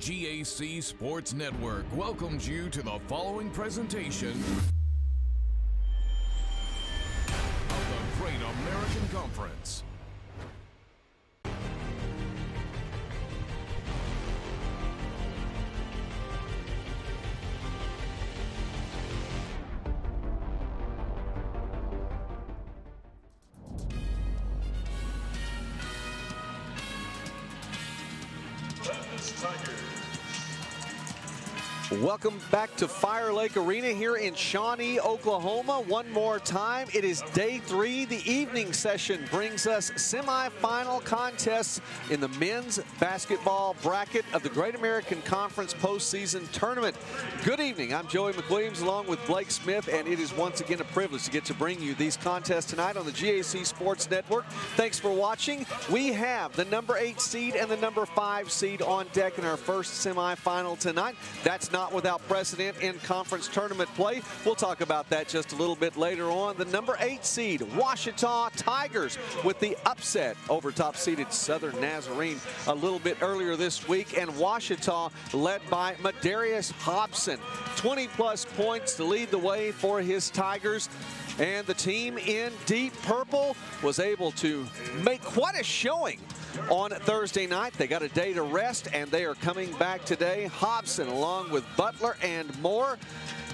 GAC Sports Network welcomes you to the following presentation of the Great American Conference. Welcome back to Fire Lake Arena here in Shawnee, Oklahoma. One more time, it is day 3. The evening session brings us semifinal contests in the men's basketball bracket of the Great American Conference postseason tournament. Good evening, I'm Joey McWilliams along with Blake Smith, and it is once again a privilege to get to bring you these contests tonight on the GAC Sports Network. Thanks for watching. We have the number 8 seed and the number 5 seed on deck in our first semifinal tonight. That's not without precedent in conference tournament play. We'll talk about that just a little bit later on. The number 8 seed, Ouachita Tigers, with the upset over top-seeded Southern Nazarene a little bit earlier this week, and Ouachita led by Madarius Hobson. 20-plus points to lead the way for his Tigers. And the team in deep purple was able to make quite a showing on Thursday night. They got a day to rest, and they are coming back today. Hobson along with Butler and Moore,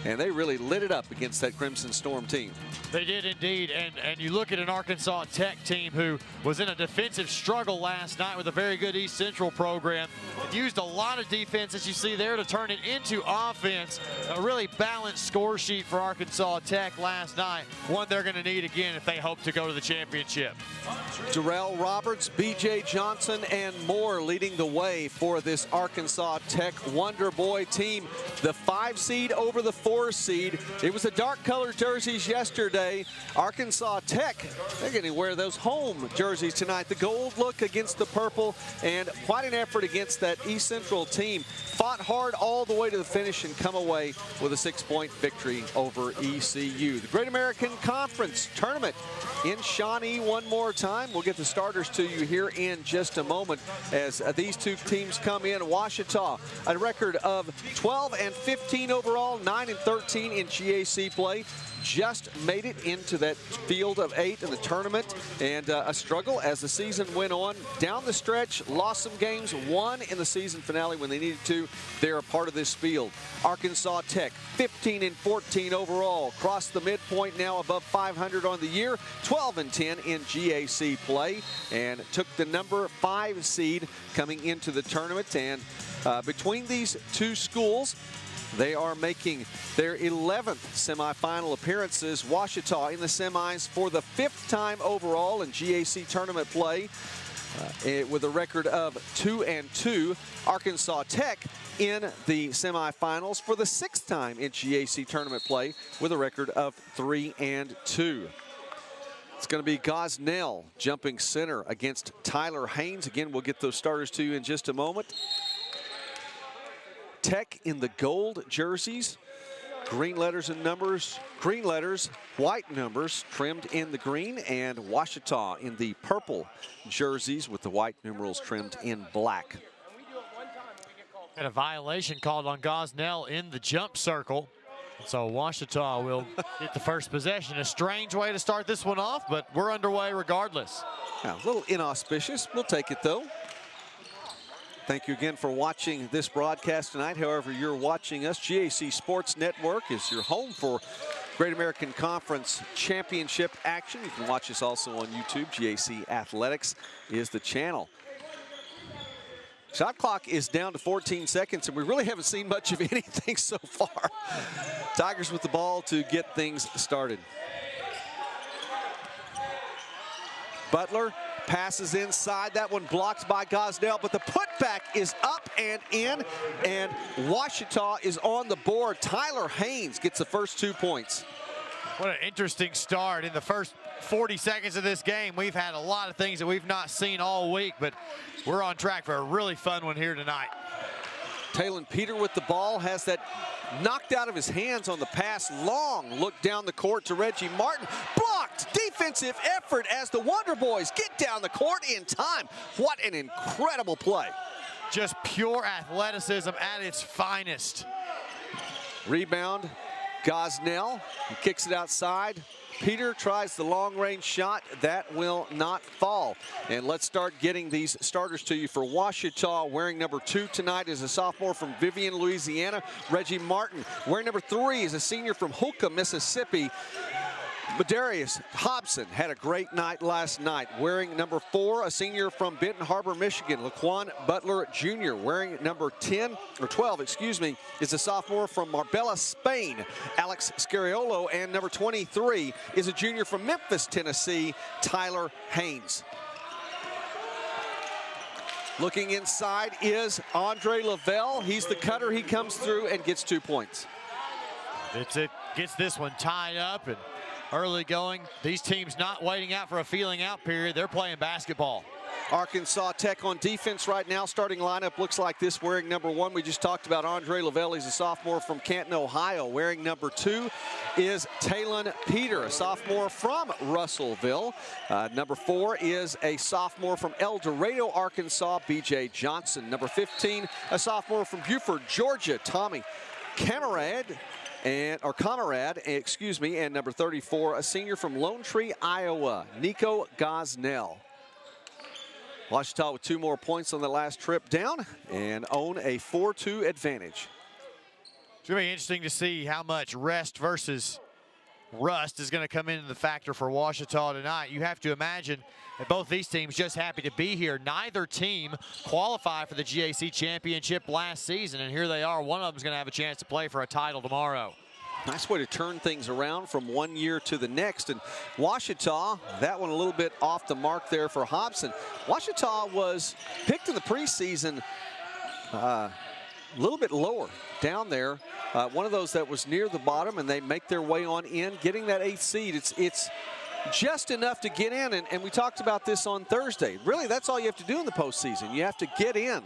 and they really lit it up against that Crimson Storm team. They did indeed, and you look at an Arkansas Tech team who was in a defensive struggle last night with a very good East Central program. It used a lot of defense, as you see there, to turn it into offense. A really balanced score sheet for Arkansas Tech last night, one they're going to need again if they hope to go to the championship. Darrell Roberts, B.J. Johnson, and more leading the way for this Arkansas Tech Wonder Boy team. The 5 seed over the 4 seed. It was the dark colored jerseys yesterday. Arkansas Tech, they're going to wear those home jerseys tonight. The gold look against the purple, and quite an effort against that East Central team. Fought hard all the way to the finish and come away with a 6-point victory over ECU. The Great American Conference Tournament in Shawnee one more time. We'll get the starters to you here in just a moment as these two teams come in. Ouachita, a record of 12-15 overall, 9-13 in GAC play. Just made it into that field of 8 in the tournament, and a struggle as the season went on. Down the stretch, lost some games, won in the season finale when they needed to. They're a part of this field. Arkansas Tech, 15-14 overall, crossed the midpoint now above 500 on the year, 12-10 in GAC play, and took the number 5 seed coming into the tournament. And between these two schools, they are making their 11th semifinal appearances. Ouachita in the semis for the 5th time overall in GAC tournament play with a record of 2-2. Arkansas Tech in the semifinals for the 6th time in GAC tournament play with a record of 3-2. It's going to be Gosnell jumping center against Tyler Haynes. Again, we'll get those starters to you in just a moment. Tech in the gold jerseys, green letters and numbers, green letters, white numbers trimmed in the green, and Ouachita in the purple jerseys with the white numerals trimmed in black. Had a violation called on Gosnell in the jump circle, so Ouachita will get the first possession. A strange way to start this one off, but we're underway regardless. Now, a little inauspicious. We'll take it, though. Thank you again for watching this broadcast tonight. However you're watching us, GAC Sports Network is your home for Great American Conference Championship action. You can watch us also on YouTube. GAC Athletics is the channel. Shot clock is down to 14 seconds, and we really haven't seen much of anything so far. Tigers with the ball to get things started. Butler passes inside. That one blocked by Gosnell, but the putback is up and in, and Ouachita is on the board. Tyler Haynes gets the first 2 points. What an interesting start in the first 40 seconds of this game. We've had a lot of things that we've not seen all week, but we're on track for a really fun one here tonight. Talon Peter with the ball, has that knocked out of his hands on the pass. Long look down the court to Reggie Martin. Blocked. Defensive effort as the Wonder Boys get down the court in time. What an incredible play. just pure athleticism at its finest. Rebound, Gosnell. He kicks it outside. Peter tries the long-range shot. That will not fall. And let's start getting these starters to you for Ouachita. Wearing number 2 tonight is a sophomore from Vivian, Louisiana, Reggie Martin. Wearing number 3 is a senior from Holcomb, Mississippi, Madarius Hobson. Had a great night last night. Wearing number 4, a senior from Benton Harbor, Michigan, Laquan Butler Jr. Wearing number 12, is a sophomore from Marbella, Spain, Alex Scariolo. And number 23 is a junior from Memphis, Tennessee, Tyler Haynes. Looking inside is Andre Lavelle. He's the cutter. He comes through and gets 2 points. Gets this one tied up and early going. These teams not waiting out for a feeling out period. They're playing basketball. Arkansas Tech on defense right now. Starting lineup looks like this. Wearing number 1, we just talked about Andre Lavelle. He's a sophomore from Canton, Ohio. Wearing number 2 is Talon Peter, a sophomore from Russellville. Number 4 is a sophomore from El Dorado, Arkansas, BJ Johnson. Number 15, a sophomore from Buford, Georgia, Tommy Camarade. And number 34, a senior from Lone Tree, Iowa, Nico Gosnell. Ouachita with 2 more points on the last trip down and own a 4-2 advantage. It's going to be interesting to see how much rest versus rust is going to come into the factor for Ouachita tonight. You have to imagine that both these teams just happy to be here. Neither team qualified for the GAC championship last season, and here they are. One of them is going to have a chance to play for a title tomorrow. Nice way to turn things around from one year to the next. And Ouachita, that one a little bit off the mark there for Hobson. Ouachita was picked in the preseason a little bit lower down there. One of those that was near the bottom, and they make their way on in, getting that 8th seed. It's just enough to get in, and we talked about this on Thursday. Really, that's all you have to do in the postseason. You have to get in.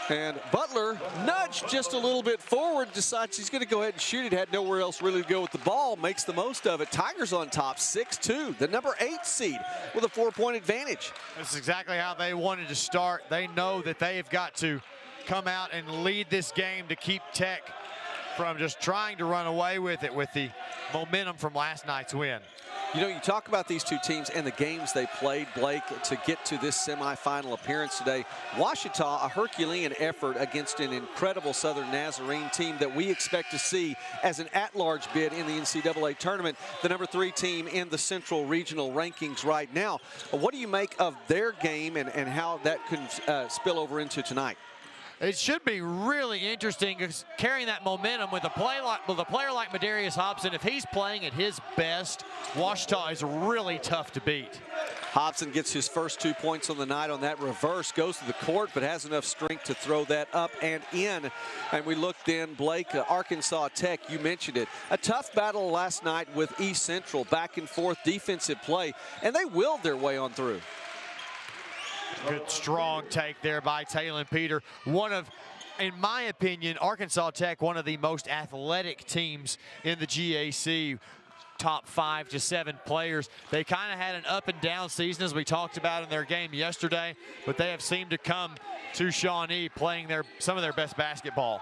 And Butler nudged just a little bit forward, decides he's going to go ahead and shoot it, had nowhere else really to go with the ball, makes the most of it. Tigers on top, 6-2, the number 8 seed with a 4-point advantage. That's exactly how they wanted to start. They know that they have got to come out and lead this game to keep Tech from just trying to run away with it with the momentum from last night's win. You know, you talk about these two teams and the games they played, Blake, to get to this semifinal appearance today. Ouachita, a Herculean effort against an incredible Southern Nazarene team that we expect to see as an at-large bid in the NCAA tournament, the number 3 team in the Central Regional rankings right now. What do you make of their game and how that can spill over into tonight? It should be really interesting carrying that momentum with a player like Madarius Hobson. If he's playing at his best, Ouachita is really tough to beat. Hobson gets his first 2 points on the night on that reverse, goes to the court, but has enough strength to throw that up and in. And we looked in, Blake, Arkansas Tech, you mentioned it. A tough battle last night with East Central, back and forth defensive play, and they willed their way on through. Good strong take there by Talon Peter. One of, in my opinion, Arkansas Tech, one of the most athletic teams in the GAC. Top 5 to 7 players. They kind of had an up and down season, as we talked about in their game yesterday, but they have seemed to come to Shawnee playing some of their best basketball.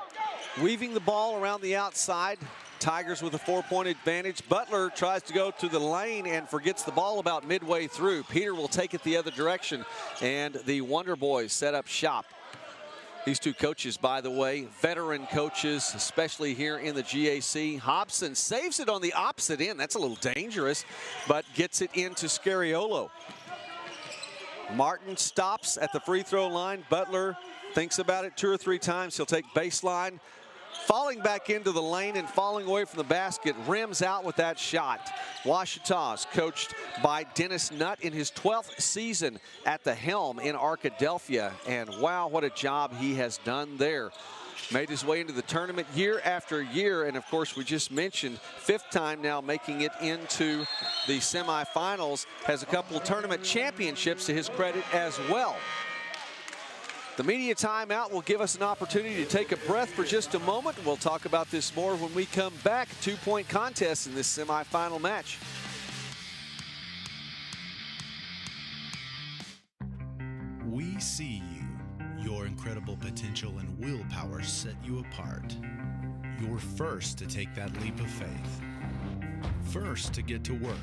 Weaving the ball around the outside. Tigers with a 4-point advantage. Butler tries to go to the lane and forgets the ball about midway through. Peter will take it the other direction, and the Wonder Boys set up shop. These two coaches, by the way, veteran coaches, especially here in the GAC. Hobson saves it on the opposite end. That's a little dangerous, but gets it into Scariolo. Martin stops at the free throw line. Butler thinks about it 2 or 3 times. He'll take baseline. Falling back into the lane and falling away from the basket, rims out with that shot. Ouachita is coached by Dennis Nutt in his 12th season at the helm in Arkadelphia. And wow, what a job he has done there. Made his way into the tournament year after year. And of course, we just mentioned 5th time now making it into the semifinals. Has a couple of tournament championships to his credit as well. The media timeout will give us an opportunity to take a breath for just a moment. We'll talk about this more when we come back. 2-point contest in this semifinal match. We see you. incredible potential and willpower set you apart. You're first to take that leap of faith. First to get to work.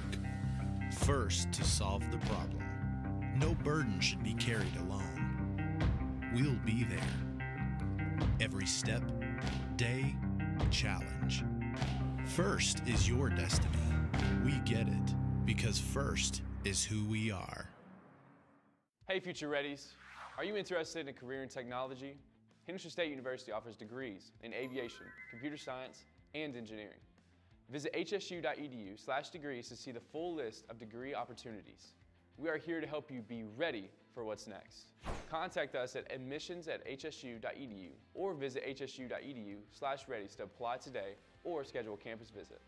First to solve the problem. No burden should be carried alone. We'll be there. Every step, day, challenge. First is your destiny. We get it because first is who we are. Hey Future Readies, are you interested in a career in technology? Henderson State University offers degrees in aviation, computer science, and engineering. Visit hsu.edu/degrees to see the full list of degree opportunities. We are here to help you be ready for what's next. Contact us at admissions@hsu.edu or visit hsu.edu/readies to apply today or schedule a campus visit.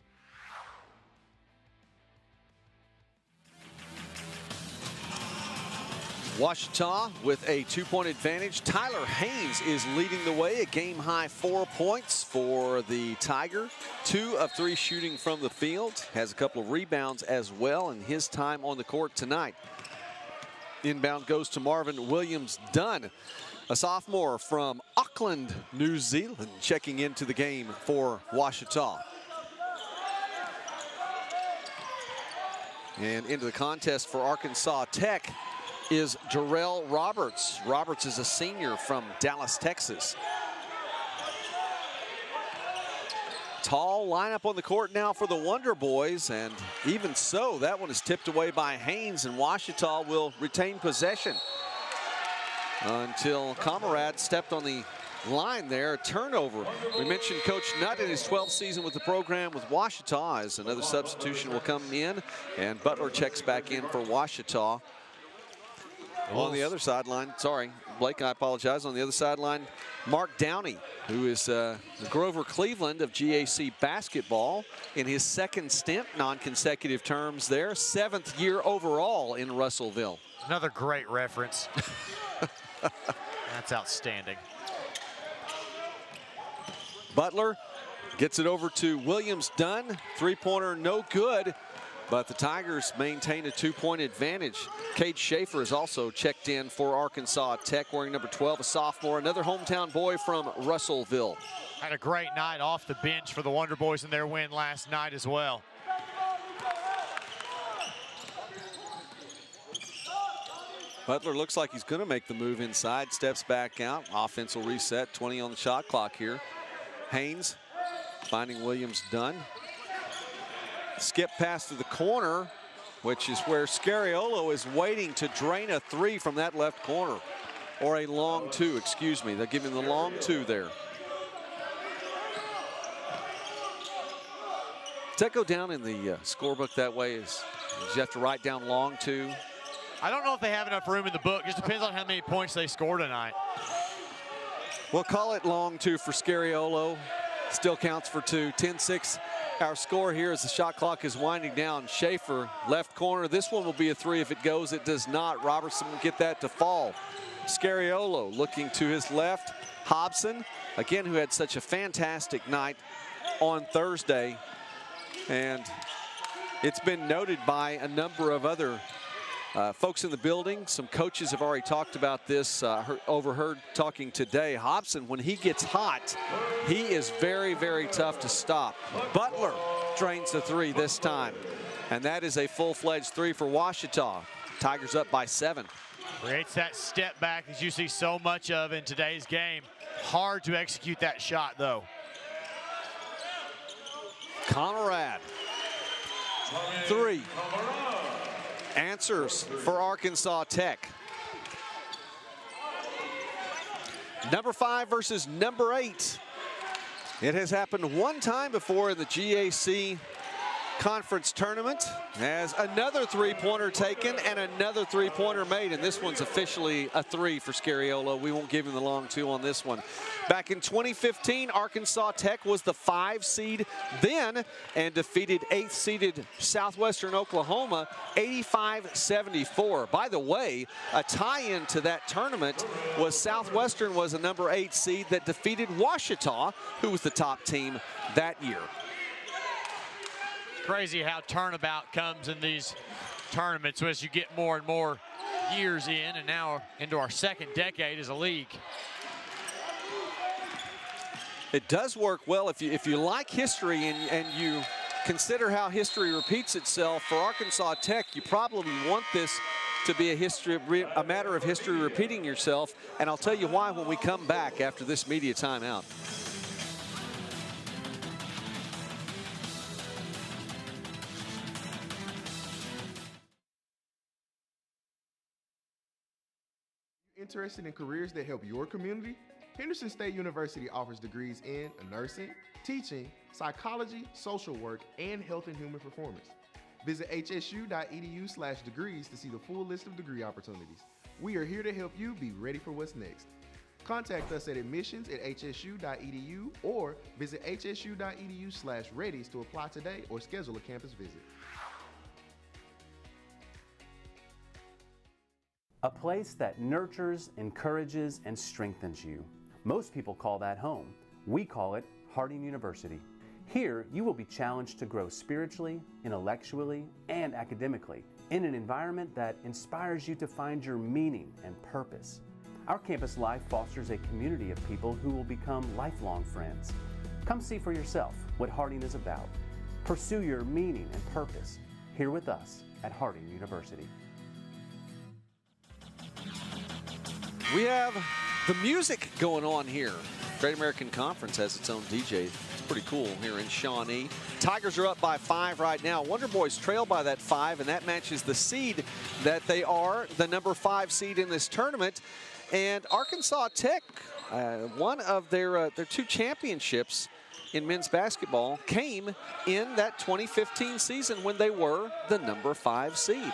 Ouachita with a 2-point advantage. Tyler Haynes is leading the way, a game-high 4 points for the Tiger. 2 of 3 shooting from the field. Has a couple of rebounds as well in his time on the court tonight. Inbound goes to Marvin Williams-Dunn, a sophomore from Auckland, New Zealand, checking into the game for Ouachita. And into the contest for Arkansas Tech is Jarrell Roberts. Roberts is a senior from Dallas, Texas. Tall lineup on the court now for the Wonder Boys, and even so, that one is tipped away by Haynes, and Ouachita will retain possession until Comrade stepped on the line there. A turnover. We mentioned Coach Nutt in his 12th season with the program with Ouachita, as another substitution will come in, and Butler checks back in for Ouachita. On the other sideline, sorry, Blake, I apologize. On the other sideline, Mark Downey, who is the Grover Cleveland of GAC basketball in his second stint, non-consecutive terms there, 7th year overall in Russellville. Another great reference. That's outstanding. Butler gets it over to Williams-Dunn. 3-pointer, no good. But the Tigers maintain a 2-point advantage. Cade Schaefer is also checked in for Arkansas Tech, wearing number 12, a sophomore, another hometown boy from Russellville. Had a great night off the bench for the Wonder Boys in their win last night as well. Butler looks like he's going to make the move inside, steps back out. Offense will reset, 20 on the shot clock here. Haynes finding Williams-Dunn. Skip pass to the corner, which is where Scariolo is waiting to drain a 3 from that left corner. Or a long 2, excuse me. They're giving the long 2 there. Does that go down in the scorebook that way? Does you have to write down long 2? I don't know if they have enough room in the book. Just depends on how many points they score tonight. We'll call it long 2 for Scariolo. Still counts for 2. 10-6. Our score here as the shot clock is winding down. Schaefer, left corner. This one will be a 3 if it goes. It does not. Robertson will get that to fall. Scariolo looking to his left. Hobson, again, who had such a fantastic night on Thursday. And it's been noted by a number of other folks in the building. Some coaches have already talked about this, overheard talking today. Hobson, when he gets hot, he is very, very tough to stop. Butler drains the 3 this time. And that is a full-fledged 3 for Ouachita. Tigers up by 7. Creates that step back as you see so much of in today's game. Hard to execute that shot, though. Conrad, 3. Answers for Arkansas Tech. Number 5 versus number 8. It has happened one time before in the GAC conference tournament, as another 3-pointer taken and another 3-pointer made, and this one's officially a 3 for Scariolo. We won't give him the long 2 on this one. Back in 2015, Arkansas Tech was the 5 seed then and defeated 8th seeded Southwestern Oklahoma 85-74. By the way, a tie-in to that tournament was Southwestern was a number 8 seed that defeated Ouachita, who was the top team that year. Crazy how turnabout comes in these tournaments as you get more and more years in, and now into our 2nd decade as a league. It does work well if you like history and you consider how history repeats itself. For Arkansas Tech, you probably want this to be a matter of history repeating yourself, and I'll tell you why when we come back after this media timeout. Interested in careers that help your community? Henderson State University offers degrees in nursing, teaching, psychology, social work, and health and human performance. Visit hsu.edu/degrees to see the full list of degree opportunities. We are here to help you be ready for what's next. Contact us at admissions@hsu.edu or visit hsu.edu/readies to apply today or schedule a campus visit. A place that nurtures, encourages, and strengthens you. Most people call that home. We call it Harding University. Here, you will be challenged to grow spiritually, intellectually, and academically in an environment that inspires you to find your meaning and purpose. Our campus life fosters a community of people who will become lifelong friends. Come see for yourself what Harding is about. Pursue your meaning and purpose here with us at Harding University. We have the music going on here. Great American Conference has its own DJ. It's pretty cool here in Shawnee. Tigers are up by 5 right now. Wonder Boys trail by that 5, and that matches the seed that they are, the number 5 seed in this tournament. And Arkansas Tech, one of their 2 championships in men's basketball came in that 2015 season when they were the number 5 seed.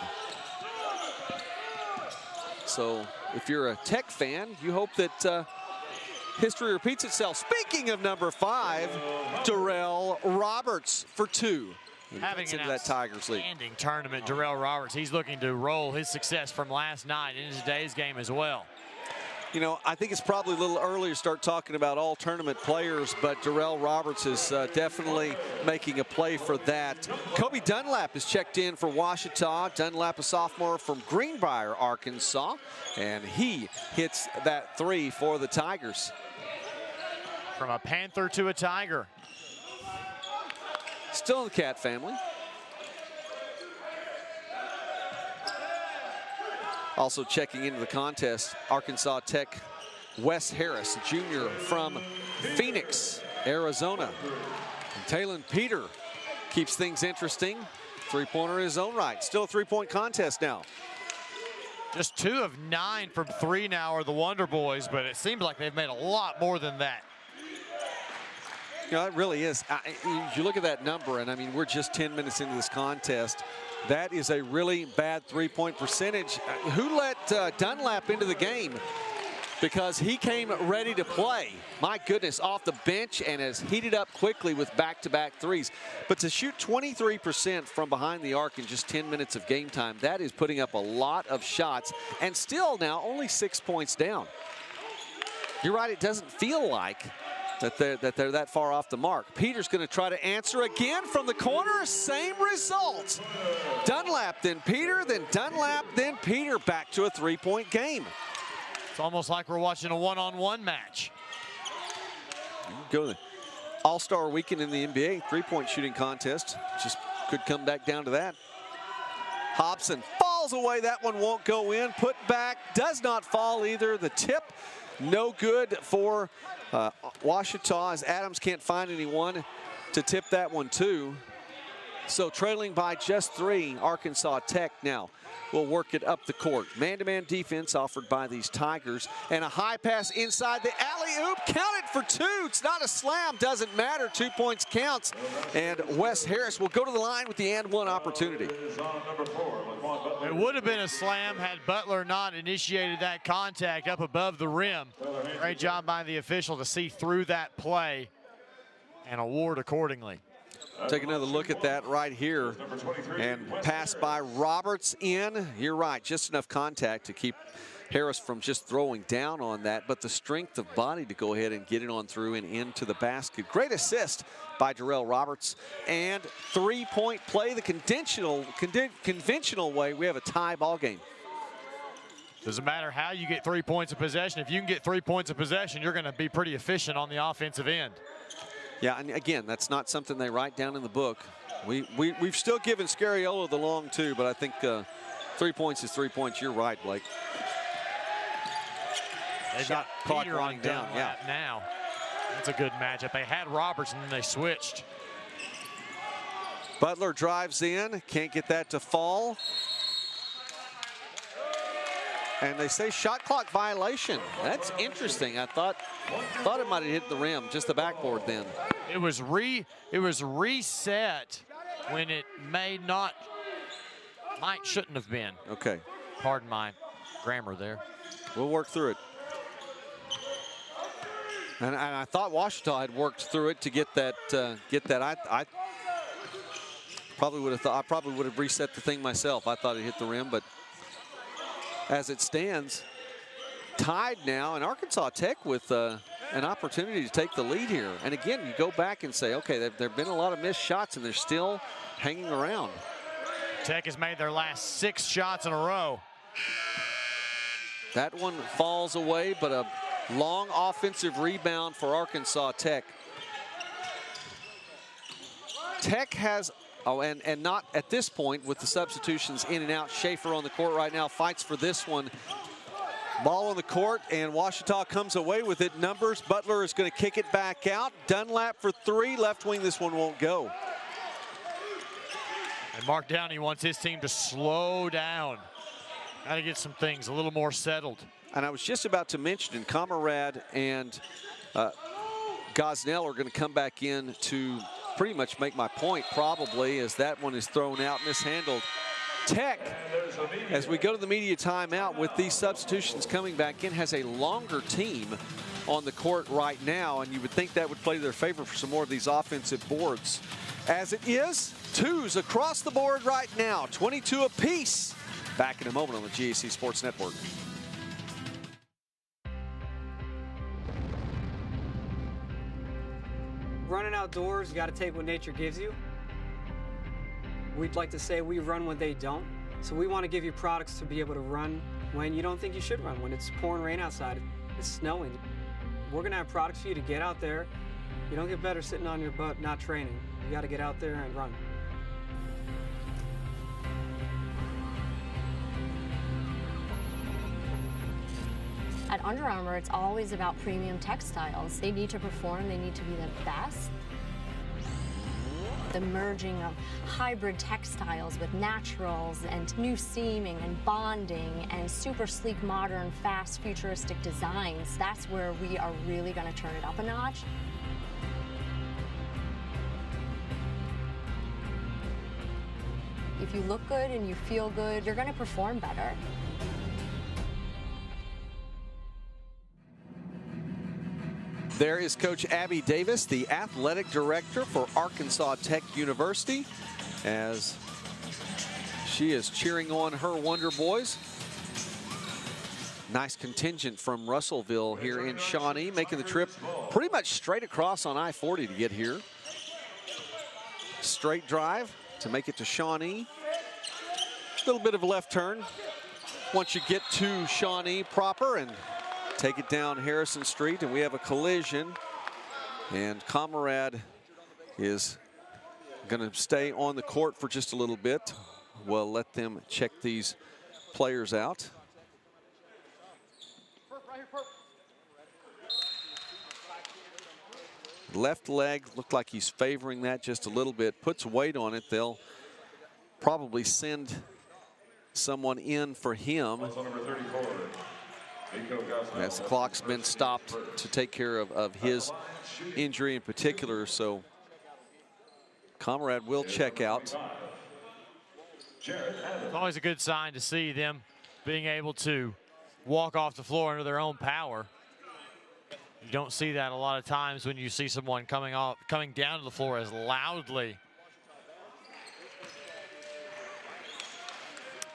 So if you're a Tech fan, you hope that history repeats itself. Speaking of number 5, Darrell Roberts for 2. Having an that Tigers lead. outstanding tournament, Darrell Roberts. He's looking to roll his success from last night into today's game as well. You know, I think it's probably a little early to start talking about all tournament players, but Darrell Roberts is definitely making a play for that. Kobe Dunlap is checked in for Ouachita. Dunlap, a sophomore from Greenbrier, Arkansas, and he hits that 3 for the Tigers. From a Panther to a Tiger. Still in the Cat family. Also checking into the contest, Arkansas Tech, Wes Harris, a junior from Phoenix, Arizona. And Talon Peter keeps things interesting. 3-pointer in his own right. Still a 3-point contest now. Just 2 of 9 from 3 now are the Wonder Boys, but it seems like they've made a lot more than that. You know, it really is. You look at that number, and I mean, we're just 10 minutes into this contest. That is a really bad 3-point percentage. Who let Dunlap into the game? Because he came ready to play. My goodness, off the bench and has heated up quickly with back-to-back threes. But to shoot 23% from behind the arc in just 10 minutes of game time, that is putting up a lot of shots. And still now only 6 points down. You're right, it doesn't feel like that they're that far off the mark. Peter's going to try to answer again from the corner. Same result. Dunlap, then Peter, then Dunlap, then Peter. Back to a 3-point game. It's almost like we're watching a one-on-one match. Go to the All-Star Weekend in the NBA 3-point shooting contest. Just could come back down to that. Hobson falls away. That one won't go in. Put back, does not fall either. The tip, no good for Ouachita, as Adams can't find anyone to tip that one to. So trailing by just 3, Arkansas Tech now will work it up the court. Man-to-man defense offered by these Tigers, and a high pass inside the alley-oop, counted for 2. It's not a slam, doesn't matter, 2 points counts. And Wes Harris will go to the line with the and-one opportunity. It would have been a slam had Butler not initiated that contact up above the rim. Great job by the official to see through that play and award accordingly. Take another look at that right here. And pass by Roberts in. You're right, just enough contact to keep Harris from just throwing down on that, but the strength of body to go ahead and get it on through and into the basket. Great assist by Darrell Roberts. And 3-point play the conventional way. We have a tie ball game. Doesn't matter how you get 3 points of possession. If you can get 3 points of possession, you're going to be pretty efficient on the offensive end. Yeah, and again, that's not something they write down in the book. We've still given Scariolo the long two, but I think 3 points is 3 points. You're right, Blake. They've Shot got clock Peter running on down. Yeah. now. That's a good matchup. They had Roberts and then they switched. Butler drives in, can't get that to fall. And they say shot clock violation. That's interesting. I thought it might have hit the rim, just the backboard then. It was reset when it shouldn't have been. Okay. Pardon my grammar there. We'll work through it. And I thought Ouachita had worked through it to get that. I probably would have reset the thing myself. I thought it hit the rim, but as it stands, tied now, and Arkansas Tech with an opportunity to take the lead here. And again, you go back and say, okay, there have been a lot of missed shots, and they're still hanging around. Tech has made their last 6 shots in a row. That one falls away, but a long offensive rebound for Arkansas Tech. Tech has, and not at this point with the substitutions in and out. Schaefer on the court right now, fights for this one. Ball on the court, and Ouachita comes away with it. Numbers, Butler is going to kick it back out. Dunlap for 3, left wing, this one won't go. And Mark Downey wants his team to slow down. Got to get some things a little more settled. And I was just about to mention, Camarade and Gosnell are going to come back in to pretty much make my point, probably, as that one is thrown out, mishandled. Tech, as we go to the media timeout with these substitutions coming back in, has a longer team on the court right now, and you would think that would play to their favor for some more of these offensive boards. As it is, 2s across the board right now, 22 apiece. Back in a moment on the GAC Sports Network. Running outdoors, you got to take what nature gives you. We'd like to say we run when they don't. So we want to give you products to be able to run when you don't think you should run, when it's pouring rain outside, it's snowing. We're going to have products for you to get out there. You don't get better sitting on your butt not training. You got to get out there and run. At Under Armour, it's always about premium textiles. They need to perform, they need to be the best. The merging of hybrid textiles with naturals and new seaming and bonding and super sleek, modern, fast, futuristic designs, that's where we are really going to turn it up a notch. If you look good and you feel good, you're going to perform better. There is Coach Abby Davis, the athletic director for Arkansas Tech University, as she is cheering on her Wonder Boys. Nice contingent from Russellville here in Shawnee, making the trip pretty much straight across on I-40 to get here. Straight drive to make it to Shawnee. A little bit of a left turn once you get to Shawnee proper, and take it down Harrison Street, and we have a collision. And Camarade is going to stay on the court for just a little bit. We'll let them check these players out. Left leg looked like he's favoring that just a little bit. Puts weight on it. They'll probably send someone in for him, as the clock's been stopped to take care of his injury in particular. So Camarade will check out. It's always a good sign to see them being able to walk off the floor under their own power. You don't see that a lot of times when you see someone coming down to the floor as loudly.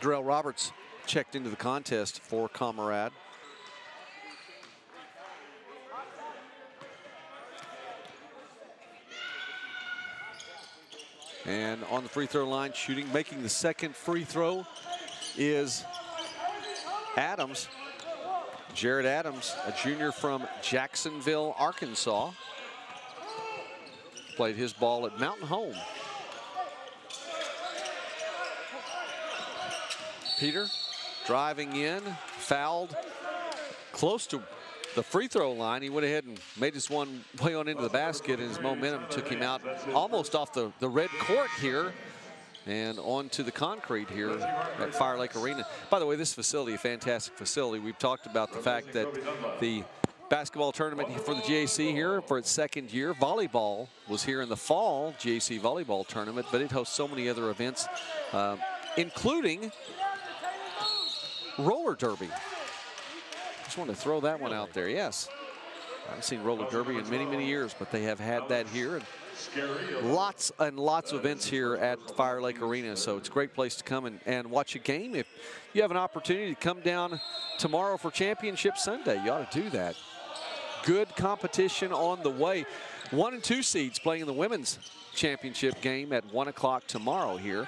Darrell Roberts checked into the contest for Camarade. And on the free throw line, shooting, making the second free throw is Adams, Jared Adams, a junior from Jacksonville, Arkansas. Played his ball at Mountain Home. Peter driving in, fouled close to the free throw line. He went ahead and made his one way on into the basket, and his momentum took him out almost off the red court here and onto the concrete here at Fire Lake Arena. By the way, this facility, a fantastic facility. We've talked about the fact that the basketball tournament for the GAC here for its second year. Volleyball was here in the fall, GAC volleyball tournament, but it hosts so many other events, including roller derby. Just wanted to throw that one out there. Yes, I haven't seen roller derby in many, many years, but they have had that here. And lots and lots of events here at Fire Lake Arena, so it's a great place to come and watch a game. If you have an opportunity to come down tomorrow for Championship Sunday, you ought to do that. Good competition on the way. 1 and 2 seeds playing in the women's championship game at 1 o'clock tomorrow here.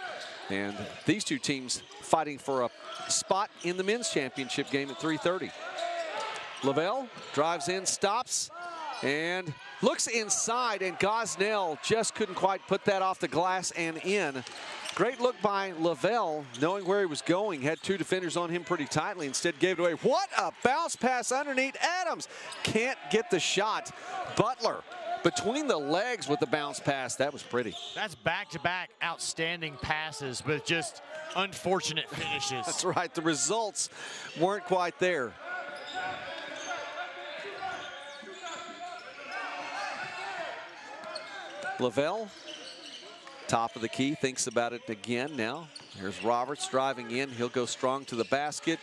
And these two teams fighting for a spot in the men's championship game at 3:30. Lavelle drives in, stops, and looks inside, and Gosnell just couldn't quite put that off the glass and in. Great look by Lavelle, knowing where he was going, had two defenders on him pretty tightly, instead gave it away. What a bounce pass underneath Adams. Can't get the shot. Butler between the legs with the bounce pass. That was pretty. That's back-to-back outstanding passes with just unfortunate finishes. That's right. The results weren't quite there. Lavelle, top of the key, thinks about it again now. Here's Roberts driving in. He'll go strong to the basket.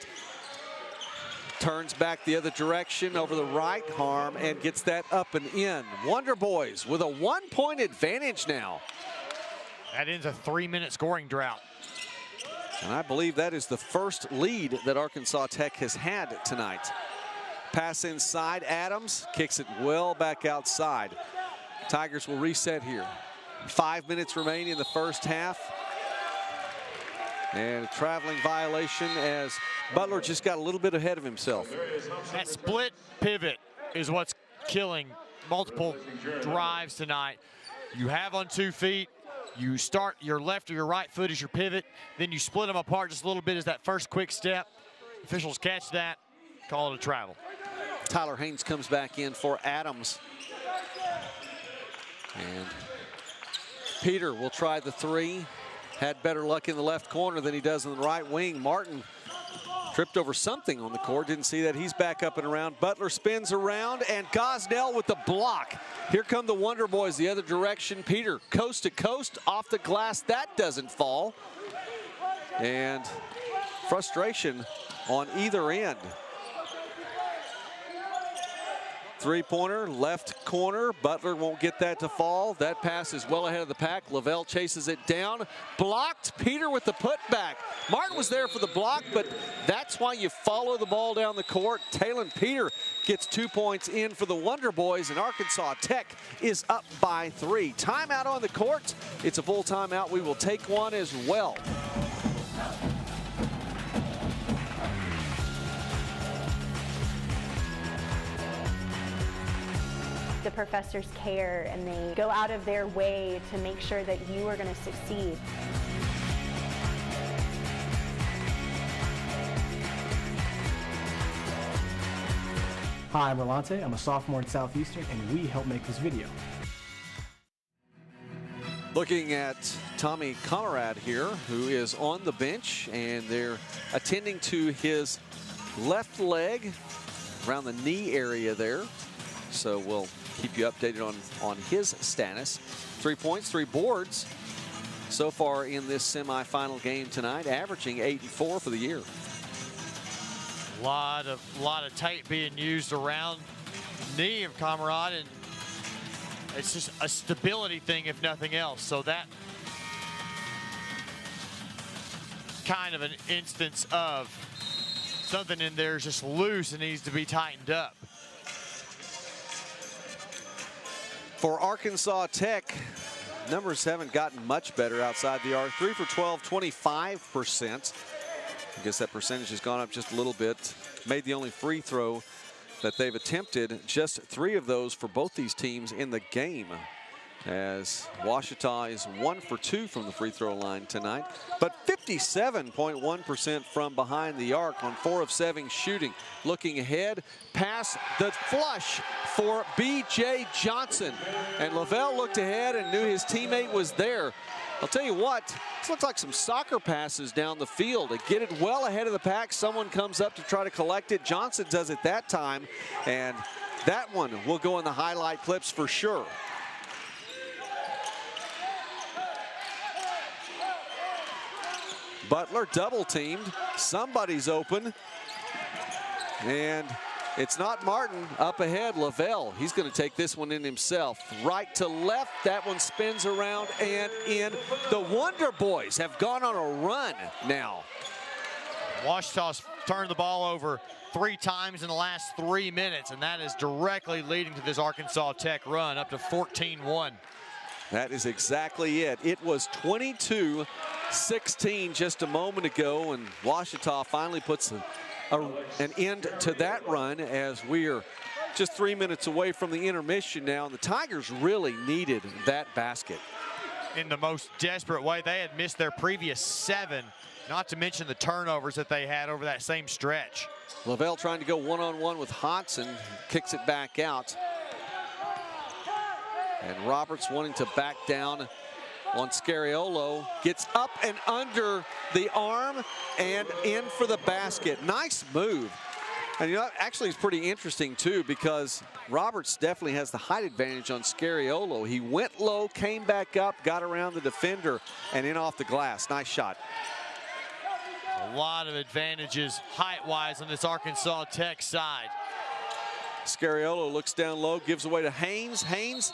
Turns back the other direction over the right arm and gets that up and in. Wonder Boys with a 1-point advantage now. That ends a 3-minute scoring drought. And I believe that is the first lead that Arkansas Tech has had tonight. Pass inside, Adams kicks it well back outside. Tigers will reset here. 5 minutes remaining in the first half. And a traveling violation as Butler just got a little bit ahead of himself. That split pivot is what's killing multiple drives tonight. You have on 2 feet, you start your left or your right foot as your pivot, then you split them apart just a little bit as that first quick step. Officials catch that, call it a travel. Tyler Haynes comes back in for Adams. And Peter will try the 3. Had better luck in the left corner than he does in the right wing. Martin tripped over something on the court. Didn't see that. He's back up and around. Butler spins around, and Gosnell with the block. Here come the Wonder Boys the other direction. Peter coast to coast off the glass. That doesn't fall. And frustration on either end. Three-pointer, left corner. Butler won't get that to fall. That pass is well ahead of the pack. Lavelle chases it down. Blocked. Peter with the putback. Martin was there for the block, but that's why you follow the ball down the court. Talon Peter gets 2 points in for the Wonder Boys, and Arkansas Tech is up by 3. Timeout on the court. It's a full timeout. We will take one as well. The professors care and they go out of their way to make sure that you are going to succeed. Hi, I'm Rolante. I'm a sophomore at Southeastern, and we help make this video. Looking at Tommy Conrad here, who is on the bench, and they're attending to his left leg around the knee area there. So we'll keep you updated on his status. 3 points, 3 boards so far in this semifinal game tonight, averaging 8 and 4 for the year. A lot of tape being used around knee of Camarade, and it's just a stability thing if nothing else. So that kind of an instance of something in there is just loose and needs to be tightened up. For Arkansas Tech, numbers haven't gotten much better outside the arc. 3 for 12, 25%. I guess that percentage has gone up just a little bit. Made the only free throw that they've attempted. Just 3 of those for both these teams in the game, as Ouachita is 1 for 2 from the free throw line tonight. But 57.1% from behind the arc on 4 of 7 shooting. Looking ahead, pass the flush for B.J. Johnson. And Lavelle looked ahead and knew his teammate was there. I'll tell you what, this looks like some soccer passes down the field. To get it well ahead of the pack, someone comes up to try to collect it. Johnson does it that time, and that one will go in the highlight clips for sure. Butler double teamed. Somebody's open. And it's not Martin up ahead. Lavelle, he's going to take this one in himself. Right to left, that one spins around and in. The Wonder Boys have gone on a run now. Ouachita's turned the ball over 3 times in the last 3 minutes, and that is directly leading to this Arkansas Tech run up to 14-1. That is exactly it. It was 22-16 just a moment ago, and Ouachita finally puts an end to that run, as we're just 3 minutes away from the intermission now, and the Tigers really needed that basket. In the most desperate way. They had missed their previous 7, not to mention the turnovers that they had over that same stretch. Lavelle trying to go one-on-one with Hodson, kicks it back out. And Roberts wanting to back down on Scariolo, gets up and under the arm and in for the basket. Nice move. And you know, actually it's pretty interesting too, because Roberts definitely has the height advantage on Scariolo. He went low, came back up, got around the defender and in off the glass. Nice shot. A lot of advantages height-wise on this Arkansas Tech side. Scariolo looks down low, gives away to Haynes. Haynes,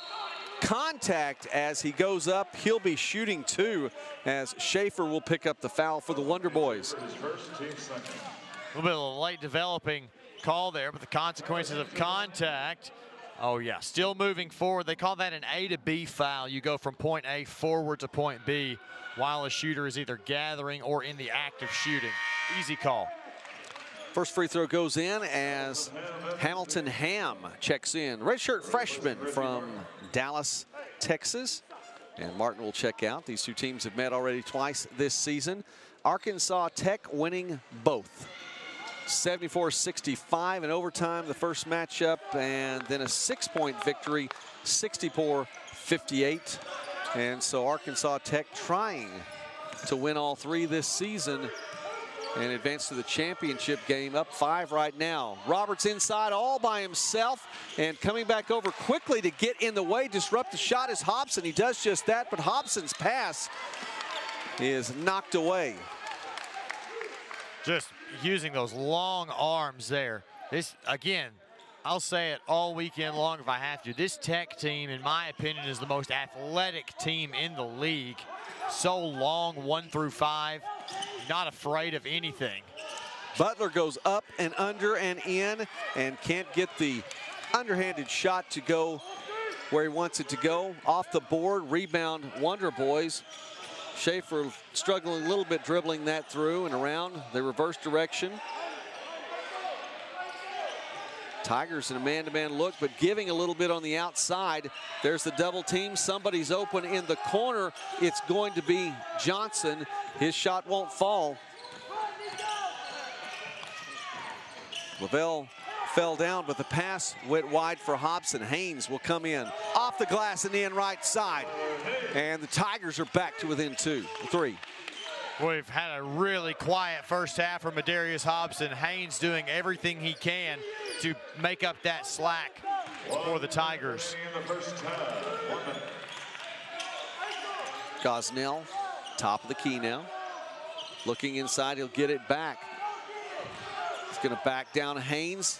contact as he goes up. He'll be shooting 2, as Schaefer will pick up the foul for the Wonder Boys. A little bit of a late developing call there, but the consequences of contact. Oh yeah, still moving forward. They call that an A to B foul. You go from point A forward to point B while a shooter is either gathering or in the act of shooting. Easy call. First free throw goes in as Hamilton Ham checks in. Redshirt freshman from Dallas, Texas. And Martin will check out. These 2 teams have met already twice this season. Arkansas Tech winning both. 74-65 in overtime, the first matchup, and then a 6-point victory, 64-58. And so Arkansas Tech trying to win all 3 this season and advance to the championship game, up 5 right now. Roberts inside all by himself, and coming back over quickly to get in the way, disrupt the shot is Hobson. He does just that, but Hobson's pass is knocked away. Just using those long arms there. This, again, I'll say it all weekend long if I have to. This Tech team, in my opinion, is the most athletic team in the league. So long, 1 through 5. Not afraid of anything. Butler goes up and under and in, and can't get the underhanded shot to go where he wants it to go. Off the board, rebound Wonder Boys. Schaefer struggling a little bit dribbling that through and around the reverse direction. Tigers in a man-to-man look, but giving a little bit on the outside. There's the double team. Somebody's open in the corner. It's going to be Johnson. His shot won't fall. Lavelle fell down, but the pass went wide for Hobson. Haynes will come in off the glass and in right side. And the Tigers are back to within 3. We've had a really quiet first half from Adarius Hobson. Haynes doing everything he can to make up that slack for the Tigers. Gosnell, top of the key now. Looking inside, he'll get it back. He's going to back down Haynes.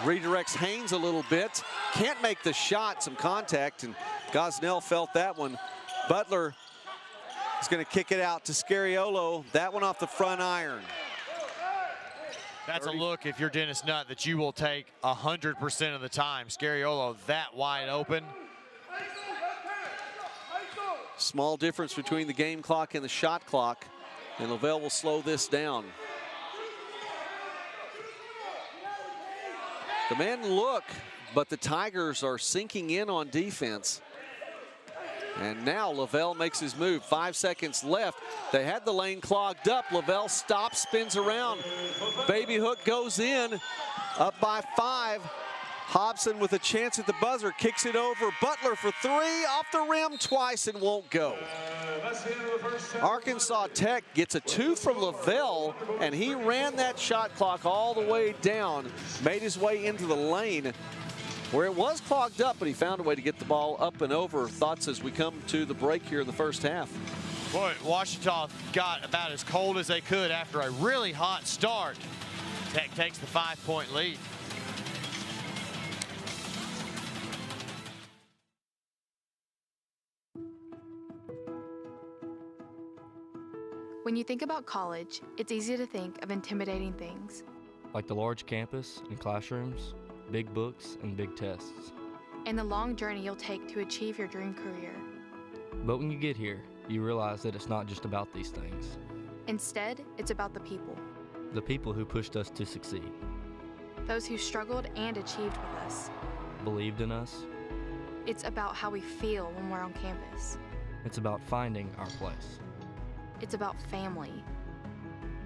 Redirects Haynes a little bit. Can't make the shot, some contact, and Gosnell felt that one. Butler is going to kick it out to Scariolo. That one off the front iron. That's a look, if you're Dennis Nutt, that you will take 100% of the time. Scariolo that wide open. Small difference between the game clock and the shot clock. And Lavelle will slow this down. The men look, but the Tigers are sinking in on defense. And now Lavelle makes his move. 5 seconds left. They had the lane clogged up. Lavelle stops, spins around. Baby hook goes in. Up by 5. Hobson with a chance at the buzzer. Kicks it over. Butler for 3. Off the rim twice and won't go. Arkansas Tech gets a 2 from Lavelle, and he ran that shot clock all the way down. Made his way into the lane, where it was clogged up, but he found a way to get the ball up and over. Thoughts as we come to the break here in the first half? Boy, Ouachita got about as cold as they could after a really hot start. Tech takes the 5-point lead. When you think about college, it's easy to think of intimidating things. Like the large campus and classrooms, big books, and big tests. And the long journey you'll take to achieve your dream career. But when you get here, you realize that it's not just about these things. Instead, it's about the people. The people who pushed us to succeed. Those who struggled and achieved with us. Believed in us. It's about how we feel when we're on campus. It's about finding our place. It's about family.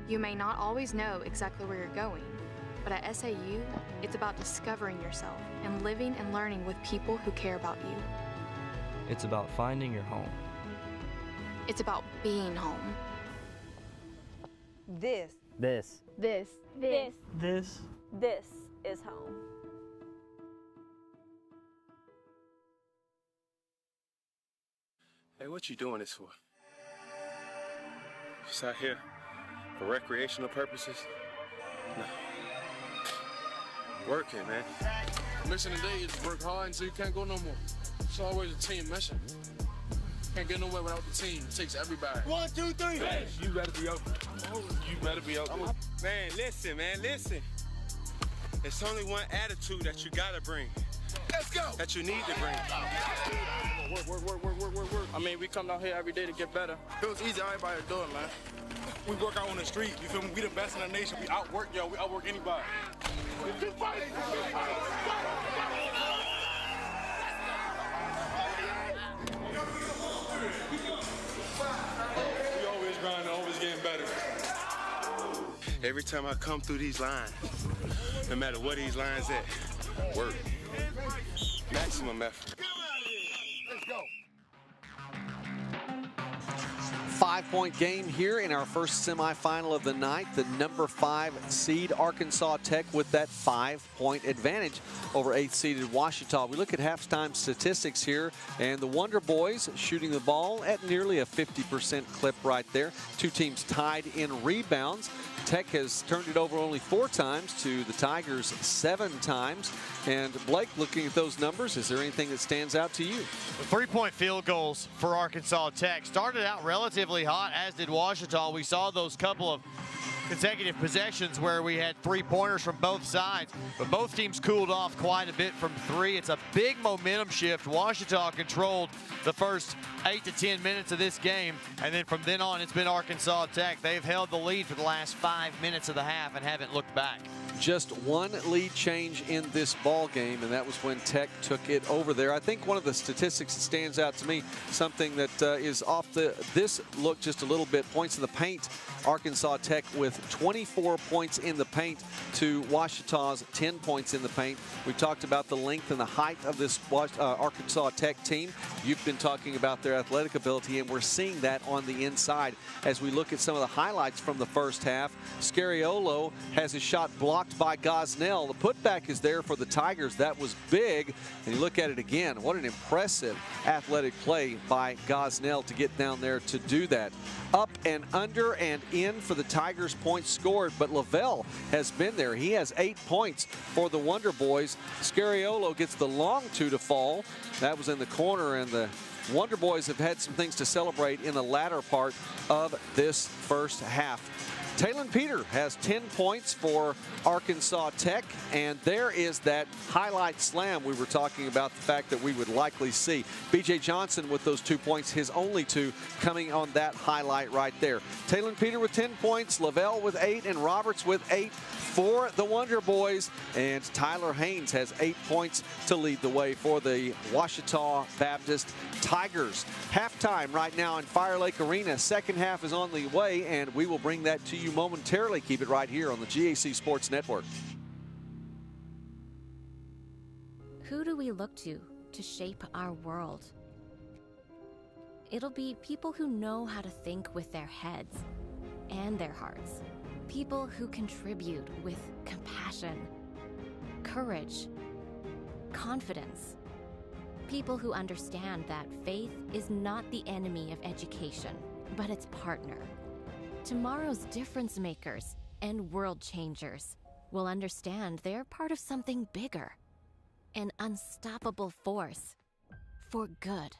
You may not always know exactly where you're going, but at SAU, it's about discovering yourself and living and learning with people who care about you. It's about finding your home. It's about being home. This is home. Hey, what you doing this for? Just out here for recreational purposes? No. Working, man. Mission today is to work hard until you can't go no more. It's always a team mission. Can't get nowhere without the team. It takes everybody. 1, 2, 3. You better be open. You better be open. Man, listen, There's only one attitude that you gotta bring. Let's go. That you need to bring. Work. I mean, we come down here every day to get better. It was easy, everybody do it, man. We work out on the street, you feel me? We the best in the nation. We outwork y'all, we outwork anybody. We always grinding, always getting better. Every time I come through these lines, no matter what these lines at, work. Maximum effort. Let's go. 5-point game here in our first semifinal of the night. The number 5 seed Arkansas Tech with that 5-point advantage over 8th seeded Ouachita. We look at halftime statistics here, and the Wonder Boys shooting the ball at nearly a 50% clip right there. Two teams tied in rebounds. Tech has turned it over only 4 times to the Tigers 7 times. And Blake, looking at those numbers, is there anything that stands out to you? The 3-point field goals for Arkansas Tech started out relatively hot, as did Ouachita. We saw those couple of consecutive possessions where we had 3-pointers from both sides, but both teams cooled off quite a bit from 3. It's a big momentum shift. Ouachita controlled the first 8 to 10 minutes of this game, and then from then on it's been Arkansas Tech. They've held the lead for the last 5 minutes of the half and haven't looked back. Just one lead change in this ball game, and that was when Tech took it over there. I think one of the statistics that stands out to me, something that is off this look just a little bit, points in the paint. Arkansas Tech with 24 points in the paint to Ouachita's 10 points in the paint. We've talked about the length and the height of this Arkansas Tech team. You've been talking about their athletic ability, and we're seeing that on the inside as we look at some of the highlights from the first half. Scariolo has his shot blocked by Gosnell. The putback is there for the Tigers. That was big. And you look at it again, what an impressive athletic play by Gosnell to get down there to do that. Up and under and in for the Tigers, points scored, but Lavelle has been there. He has 8 points for the Wonder Boys. Scariolo gets the long 2 to fall. That was in the corner, and the Wonder Boys have had some things to celebrate in the latter part of this first half. Talon Peter has 10 points for Arkansas Tech, and there is that highlight slam we were talking about, the fact that we would likely see. B.J. Johnson with those 2 points, his only 2 coming on that highlight right there. Talon Peter with 10 points, Lavelle with 8, and Roberts with 8 for the Wonder Boys. And Tyler Haynes has 8 points to lead the way for the Ouachita Baptist Tigers. Halftime right now in Fire Lake Arena. Second half is on the way, and we will bring that to you momentarily. Keep it right here on the GAC Sports Network. Who do we look to shape our world? It'll be people who know how to think with their heads and their hearts. People who contribute with compassion, courage, confidence. People who understand that faith is not the enemy of education, but its partner. Tomorrow's difference makers and world changers will understand they're part of something bigger, an unstoppable force for good.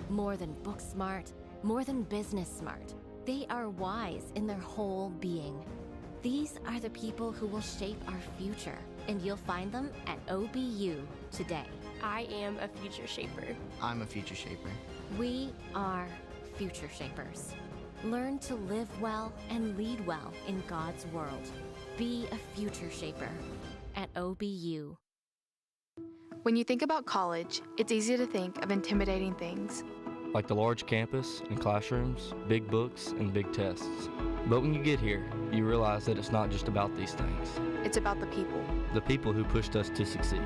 More than book smart, more than business smart, they are wise in their whole being. These are the people who will shape our future, and you'll find them at OBU today. I am a future shaper. I'm a future shaper. We are future shapers. Learn to live well and lead well in God's world. Be a future shaper at OBU. When you think about college, it's easy to think of intimidating things. Like the large campus and classrooms, big books, and big tests. But when you get here, you realize that it's not just about these things. It's about the people. The people who pushed us to succeed.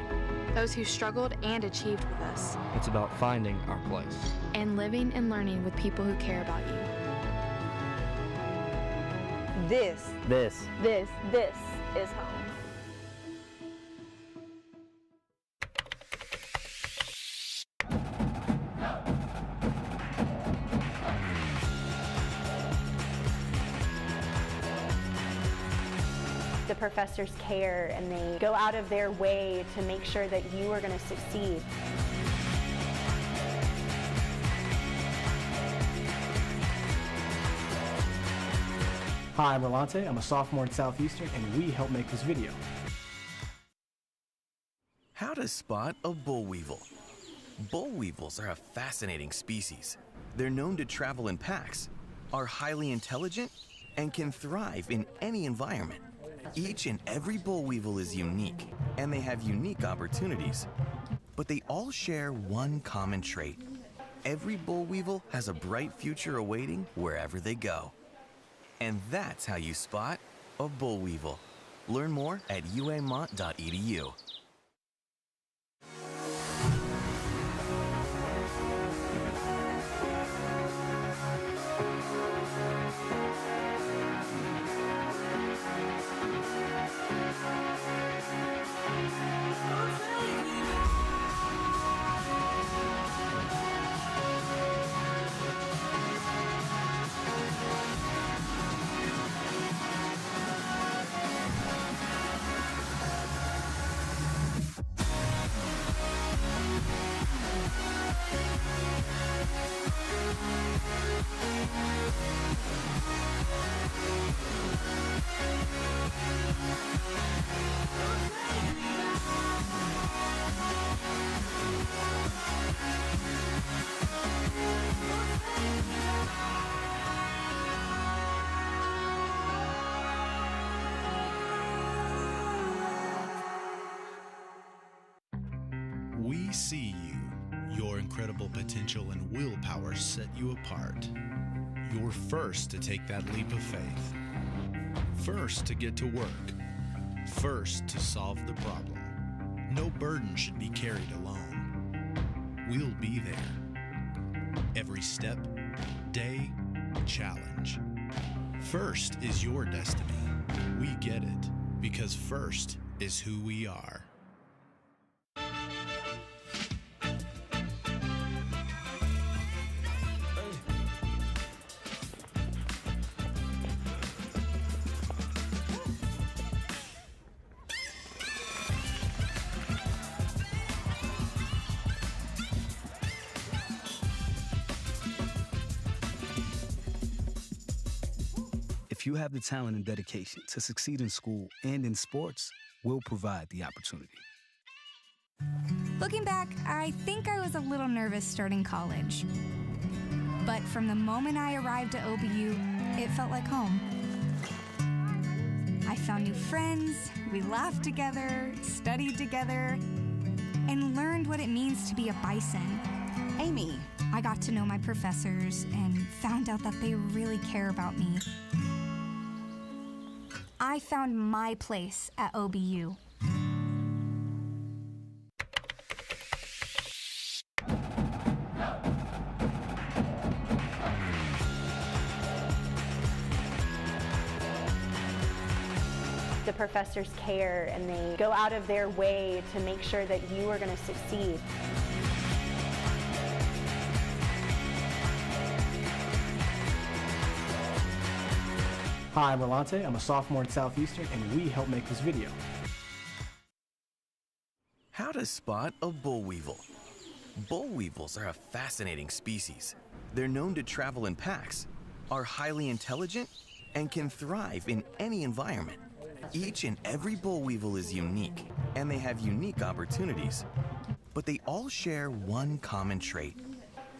Those who struggled and achieved with us. It's about finding our place. And living and learning with people who care about you. This is home. The professors care and they go out of their way to make sure that you are going to succeed. Hi, I'm Rolante. I'm a sophomore at Southeastern, and we help make this video. How to spot a boll weevil. Boll weevils are a fascinating species. They're known to travel in packs, are highly intelligent, and can thrive in any environment. Each and every boll weevil is unique, and they have unique opportunities. But they all share one common trait. Every boll weevil has a bright future awaiting wherever they go. And that's how you spot a boll weevil. Learn more at uamont.edu. We see you. Your incredible potential and willpower set you apart. You're first to take that leap of faith. First to get to work. First to solve the problem. No burden should be carried alone. We'll be there. Every step, day, challenge. First is your destiny. We get it because first is who we are. If If you have the talent and dedication to succeed in school and in sports, we'll provide the opportunity. Looking back, I think I was a little nervous starting college. But from the moment I arrived at OBU, it felt like home. I found new friends, we laughed together, studied together, and learned what it means to be a Bison. Amy. I got to know my professors and found out that they really care about me. I found my place at OBU. The professors care and they go out of their way to make sure that you are going to succeed. Hi, I'm Rolante. I'm a sophomore at Southeastern, and we help make this video. How to spot a boll weevil. Boll weevils are a fascinating species. They're known to travel in packs, are highly intelligent, and can thrive in any environment. Each and every boll weevil is unique, and they have unique opportunities. But they all share one common trait.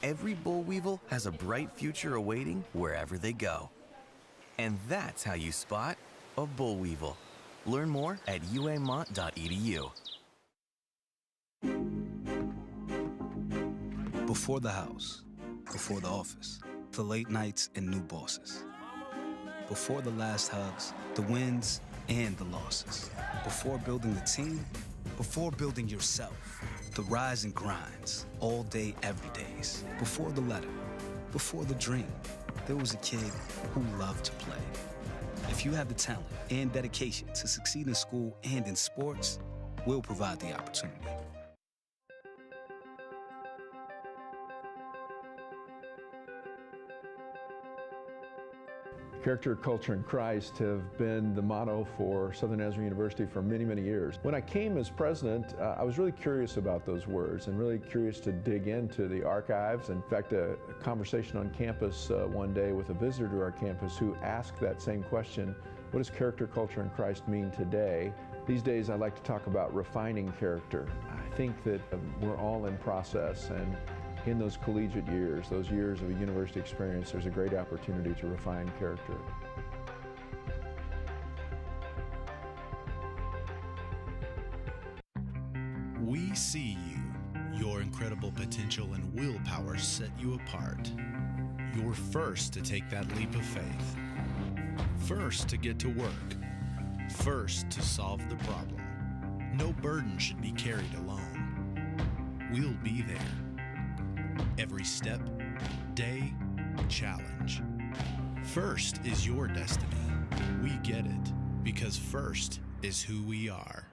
Every boll weevil has a bright future awaiting wherever they go. And that's how you spot a boll weevil. Learn more at uamont.edu. Before the house, before the office, the late nights and new bosses. Before the last hugs, the wins and the losses. Before building the team, before building yourself, the rise and grinds, all day, every days. Before the letter, before the dream, there was a kid who loved to play. If you have the talent and dedication to succeed in school and in sports, we'll provide the opportunity. Character, culture, and Christ have been the motto for Southern Nazarene University for many, many years. When I came as president, I was really curious about those words and really curious to dig into the archives. In fact, a conversation on campus one day with a visitor to our campus who asked that same question, what does character, culture, and Christ mean today? These days, I like to talk about refining character. I think that we're all in process, and in those collegiate years, those years of a university experience, there's a great opportunity to refine character. We see you. Your incredible potential and willpower set you apart. You're first to take that leap of faith. First to get to work. First to solve the problem. No burden should be carried alone. We'll be there. Every step, day, challenge. First is your destiny. We get it because first is who we are.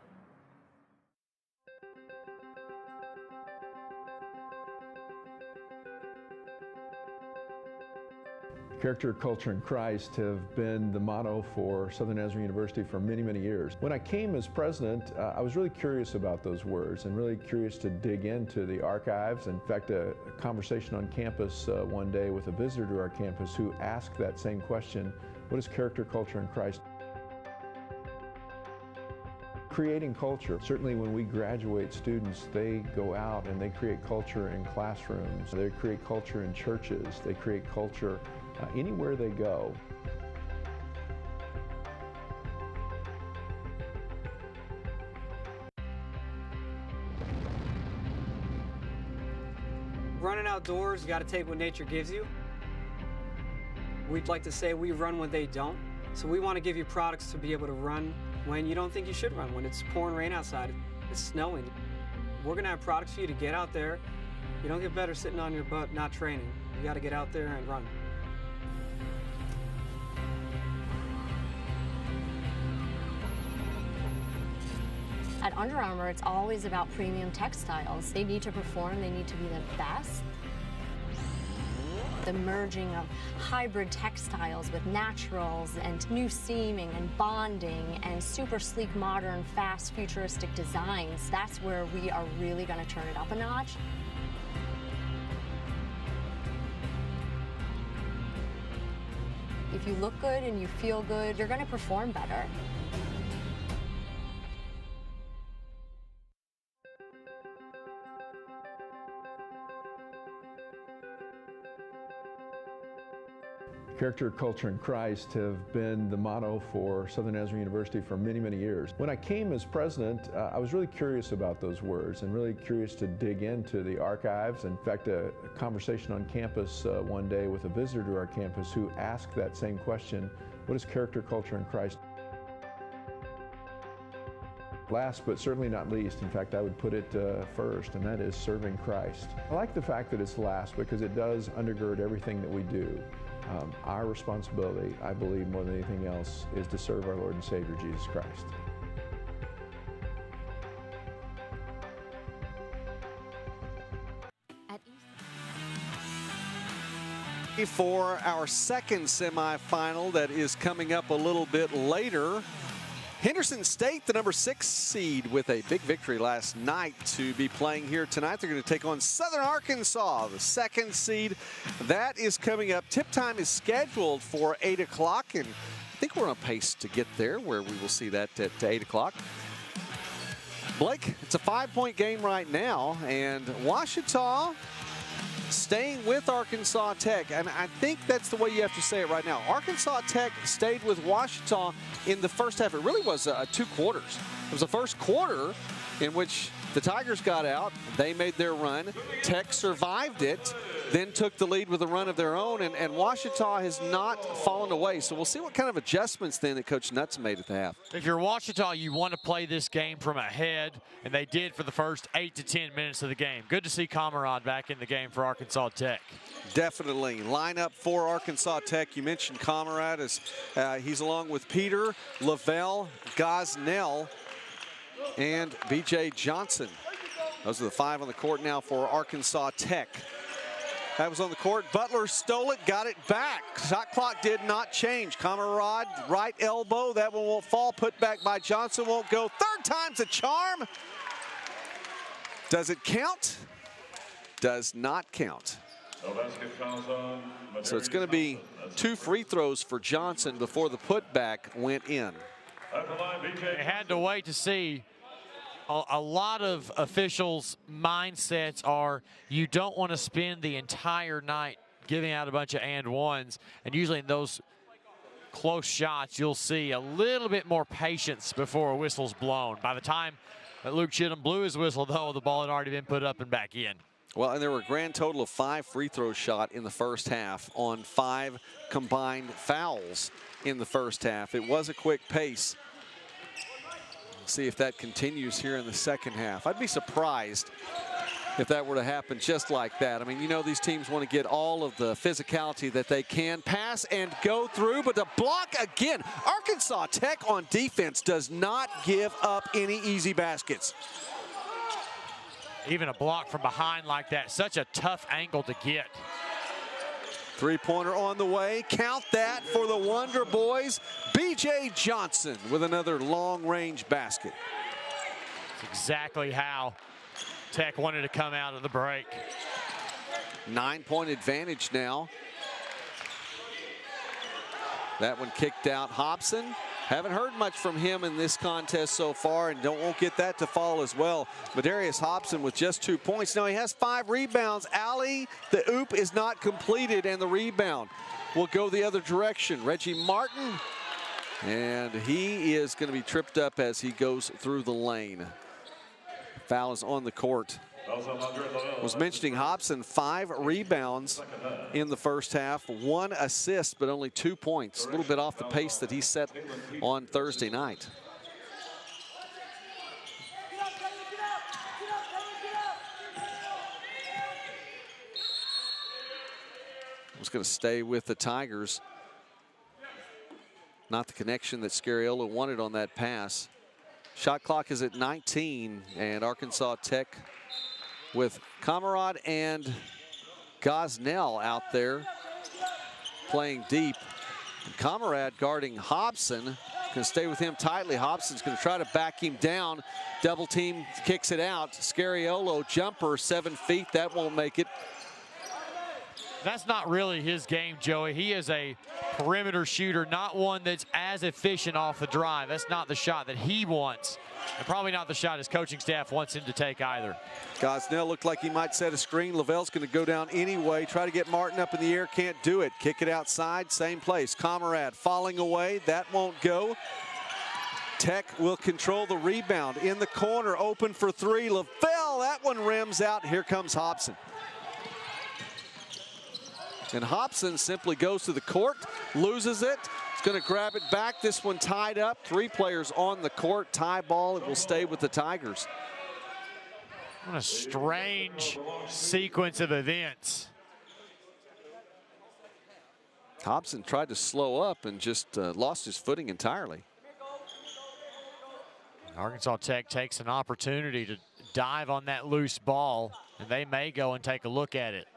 Character, culture, and Christ have been the motto for Southern Nazarene University for many, many years. When I came as president, I was really curious about those words and really curious to dig into the archives. In fact, a conversation on campus one day with a visitor to our campus who asked that same question, what is character, culture, and Christ? Creating culture. Certainly when we graduate students, they go out and they create culture in classrooms. They create culture in churches. They create culture anywhere they go. Running outdoors, you got to take what nature gives you. We'd like to say we run when they don't. So we want to give you products to be able to run when you don't think you should run, when it's pouring rain outside, it's snowing. We're going to have products for you to get out there. You don't get better sitting on your butt not training. You got to get out there and run. At Under Armour, it's always about premium textiles. They need to perform, they need to be the best. The merging of hybrid textiles with naturals and new seaming and bonding and super sleek, modern, fast, futuristic designs, that's where we are really going to turn it up a notch. If If you look good and you feel good, you're going to perform better. Character, culture, and Christ have been the motto for Southern Nazarene University for many, many years. When I came as president, I was really curious about those words and really curious to dig into the archives. In fact, a conversation on campus one day with a visitor to our campus who asked that same question, what is character, culture, and Christ? Last but certainly not least, in fact, I would put it first, and that is serving Christ. I like the fact that it's last because it does undergird everything that we do. Our responsibility, I believe, more than anything else, is to serve our Lord and Savior, Jesus Christ. For our second semifinal that is coming up a little bit later, Henderson State, the number 6 seed, with a big victory last night to be playing here tonight. They're going to take on Southern Arkansas, the 2nd seed. That is coming up. Tip time is scheduled for 8 o'clock, and I think we're on pace to get there, where we will see that at 8 o'clock. Blake, it's a 5-point game right now, and Ouachita staying with Arkansas Tech, and I think that's the way you have to say it right now. Arkansas Tech stayed with Ouachita in the first half. It really was 2 quarters. It was the first quarter in which the Tigers got out. They made their run. Tech survived it, then took the lead with a run of their own, and Ouachita has not fallen away. So we'll see what kind of adjustments then that Coach Nuts made at the half. If you're Ouachita, you want to play this game from ahead, and they did for the first 8 to 10 minutes of the game. Good to see Camarade back in the game for Arkansas Tech. Definitely. Lineup for Arkansas Tech. You mentioned Camarade, as he's along with Peter, Lavelle, Gosnell, and B.J. Johnson. Those are the 5 on the court now for Arkansas Tech. That was on the court. Butler stole it, got it back. Shot clock did not change. Camarade, right elbow. That one won't fall. Put back by Johnson, won't go. 3rd time's a charm. Does it count? Does not count. So it's going to be 2 free throws for Johnson before the putback went in. They had to wait to see. A lot of officials' mindsets are you don't want to spend the entire night giving out a bunch of and ones, and usually in those close shots you'll see a little bit more patience before a whistle's blown. By the time that Luke Chittum blew his whistle, though, the ball had already been put up and back in. Well, and there were a grand total of 5 free throws shot in the first half on 5 combined fouls in the first half. It was a quick pace. See if that continues here in the second half. I'd be surprised if that were to happen just like that. I mean, you know, these teams want to get all of the physicality that they can, pass and go through, but the block again. Arkansas Tech on defense does not give up any easy baskets. Even a block from behind like that, such a tough angle to get. 3-pointer on the way. Count that for the Wonder Boys. B.J. Johnson with another long-range basket. That's exactly how Tech wanted to come out of the break. 9-point advantage now. That one kicked out. Hobson. Haven't heard much from him in this contest so far, and won't get that to fall as well. Madarius Hobson with just 2 points. Now he has 5 rebounds. Alley, the oop is not completed, and the rebound will go the other direction. Reggie Martin, and he is going to be tripped up as he goes through the lane. Foul is on the court. Was mentioning Hobson, 5 rebounds in the first half, 1 assist, but only 2 points. A little bit off the pace that he set on Thursday night. Was going to stay with the Tigers. Not the connection that Scariolo wanted on that pass. Shot clock is at 19, and Arkansas Tech with Camarade and Gosnell out there playing deep. Camarade guarding Hobson. Can stay with him tightly. Hobson's going to try to back him down. Double team, kicks it out. Scariolo jumper, 7 feet. That won't make it. That's not really his game, Joey. He is a perimeter shooter, not one that's as efficient off the drive. That's not the shot that he wants, and probably not the shot his coaching staff wants him to take either. Gosnell looked like he might set a screen. Lavelle's going to go down anyway, try to get Martin up in the air, can't do it. Kick it outside, same place. Comrade falling away, that won't go. Tech will control the rebound in the corner, open for three. Lavelle, that one rims out. Here comes Hobson. And Hobson simply goes to the court, loses it. He's going to grab it back. This one tied up. 3 players on the court. Tie ball. It will stay with the Tigers. What a strange sequence of events. Hobson tried to slow up and just lost his footing entirely. Arkansas Tech takes an opportunity to dive on that loose ball, and they may go and take a look at it.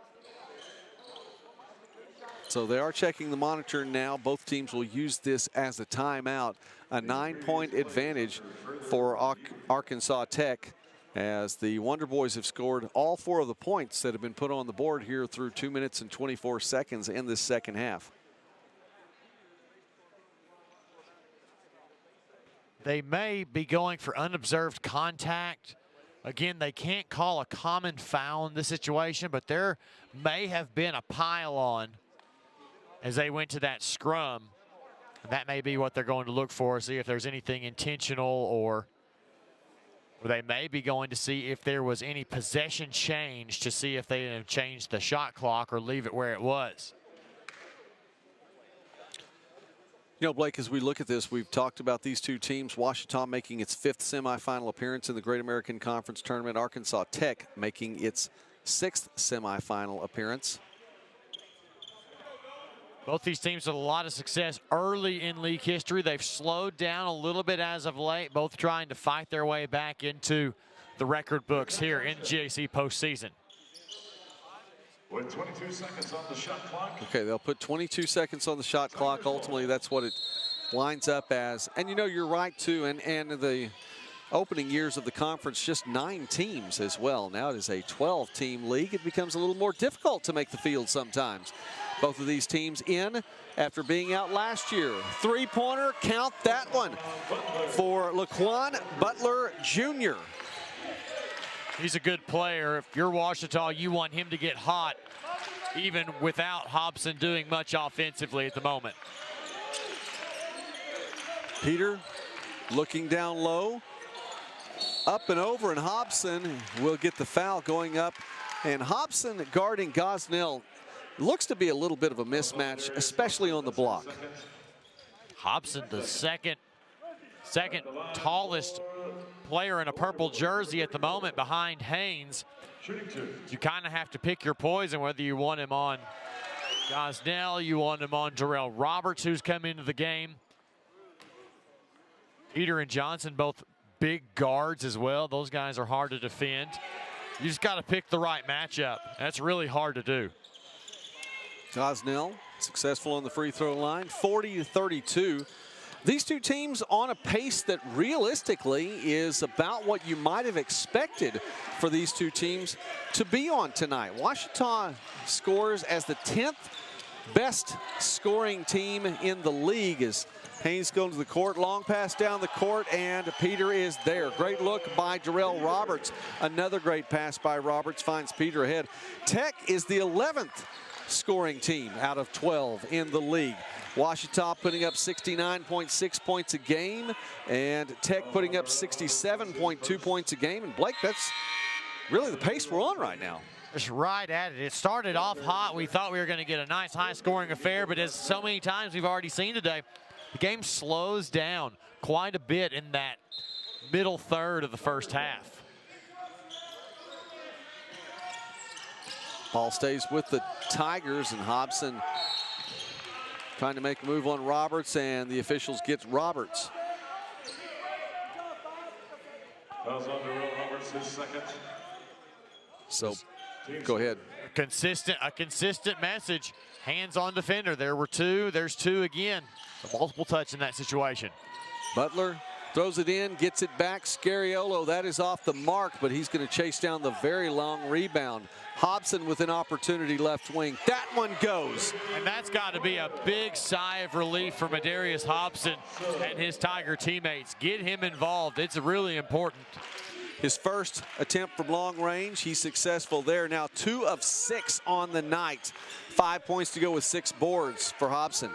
So they are checking the monitor now. Both teams will use this as a timeout. A 9-point advantage for Arkansas Tech, as the Wonder Boys have scored all 4 of the points that have been put on the board here through 2 minutes and 24 seconds in this second half. They may be going for unobserved contact. Again, they can't call a common foul in this situation, but there may have been a pile on as they went to that scrum. And that may be what they're going to look for, see if there's anything intentional, or they may be going to see if there was any possession change to see if they have changed the shot clock or leave it where it was. You know, Blake, as we look at this, we've talked about these 2 teams. Ouachita making its 5th semifinal appearance in the Great American Conference Tournament. Arkansas Tech making its 6th semifinal appearance. Both these teams had a lot of success early in league history. They've slowed down a little bit as of late, both trying to fight their way back into the record books here in GAC postseason. With 22 seconds on the shot clock. Okay, they'll put 22 seconds on the shot clock. Ultimately, that's what it lines up as. And you know, you're right too. And the opening years of the conference, just 9 teams as well. Now it is a 12-team league. It becomes a little more difficult to make the field sometimes. Both of these teams in after being out last year. 3-pointer, count that one for Laquan Butler Jr. He's a good player. If you're Ouachita, you want him to get hot, even without Hobson doing much offensively at the moment. Peter looking down low, up and over, and Hobson will get the foul going up. And Hobson guarding Gosnell looks to be a little bit of a mismatch, especially on the block. Hobson, the second tallest player in a purple jersey at the moment behind Haynes. You kind of have to pick your poison, whether you want him on Gosnell, you want him on Darrell Roberts, who's come into the game. Peter and Johnson, both big guards as well. Those guys are hard to defend. You just got to pick the right matchup. That's really hard to do. Gosnell successful on the free throw line, 40-32. These 2 teams on a pace that realistically is about what you might have expected for these 2 teams to be on tonight. Ouachita scores as the 10th best scoring team in the league as Haynes going to the court, long pass down the court, and Peter is there. Great look by Darrell Roberts. Another great pass by Roberts finds Peter ahead. Tech is the 11th scoring team out of 12 in the league. Ouachita putting up 69.6 points a game, and Tech putting up 67.2 points a game. And Blake, that's really the pace we're on right now. Just right at it. It started off hot. We thought we were going to get a nice high-scoring affair, but as so many times we've already seen today, the game slows down quite a bit in that middle third of the first half. Ball stays with the Tigers, and Hobson trying to make a move on Roberts, and the officials get Roberts. Fouls on Darrell Roberts, his second. So, go ahead. A consistent message. Hands on defender. There were 2. There's 2 again. So multiple touch in that situation. Butler Throws it in, gets it back. Scariolo, that is off the mark, but he's going to chase down the very long rebound. Hobson with an opportunity left wing. That one goes. And that's got to be a big sigh of relief for Madarius Hobson and his Tiger teammates. Get him involved. It's really important. His first attempt from long range, he's successful there. Now 2 of 6 on the night. 5 points to go with 6 boards for Hobson.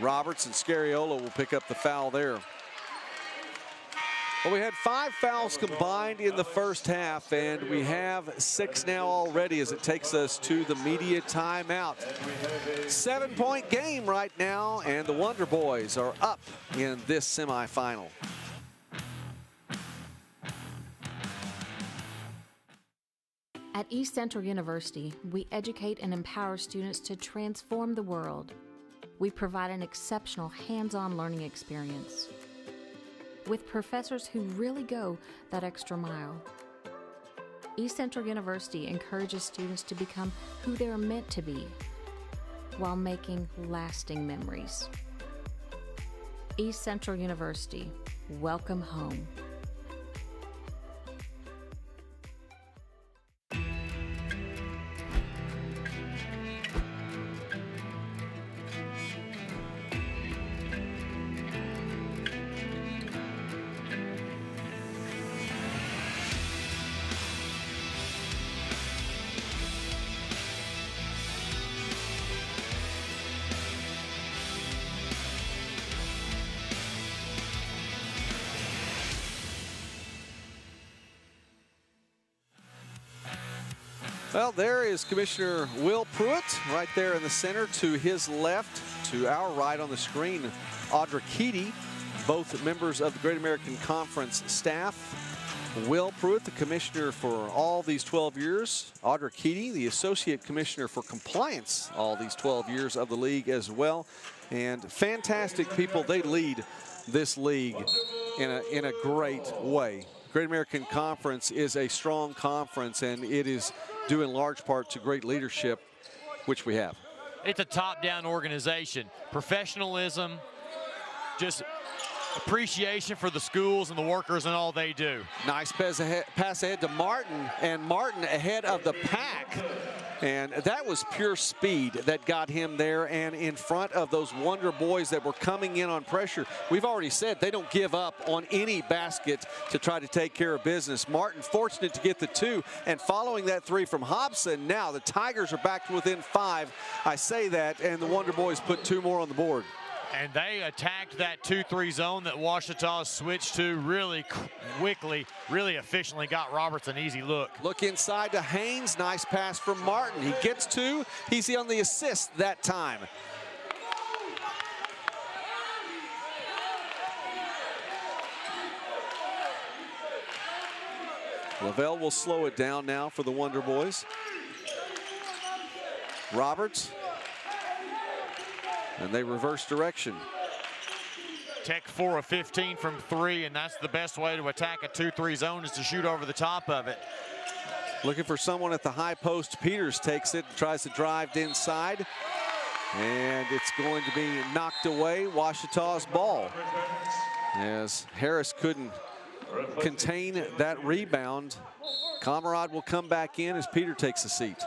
Roberts and Scariolo will pick up the foul there. Well, we had 5 fouls combined in the first half, and we have 6 now already as it takes us to the media timeout. 7-point game right now, and the Wonder Boys are up in this semifinal. At East Central University, we educate and empower students to transform the world. We provide an exceptional hands-on learning experience with professors who really go that extra mile. East Central University encourages students to become who they are meant to be while making lasting memories. East Central University, welcome home. Well, there is Commissioner Will Pruitt right there in the center. To his left, to our right on the screen, Audra Keaty, both members of the Great American Conference staff. Will Pruitt, the commissioner for all these 12 years. Audra Keaty, the associate commissioner for compliance all these 12 years of the league as well. And fantastic people. They lead this league in a great way. Great American Conference is a strong conference, and it is due in large part to great leadership, which we have. It's a top-down organization. Professionalism, just appreciation for the schools and the workers and all they do. Nice pass ahead to Martin, and Martin ahead of the pack. And that was pure speed that got him there and in front of those Wonder Boys that were coming in on pressure. We've already said they don't give up on any basket to try to take care of business. Martin fortunate to get the 2, and following that 3 from Hobson, now the Tigers are back to within 5. I say that, and the Wonder Boys put 2 more on the board. And they attacked that 2-3 zone that Ouachita switched to really quickly, really efficiently. Got Roberts an easy look. Look inside to Haynes. Nice pass from Martin. He gets 2. He's on the assist that time. Lavelle will slow it down now for the Wonder Boys. Roberts. And they reverse direction. Tech 4 of 15 from 3, and that's the best way to attack a 2-3 zone, is to shoot over the top of it. Looking for someone at the high post. Peters takes it, tries to drive inside, and it's going to be knocked away. Ouachita's ball, as Harris couldn't contain that rebound. Camarade will come back in as Peter takes a seat.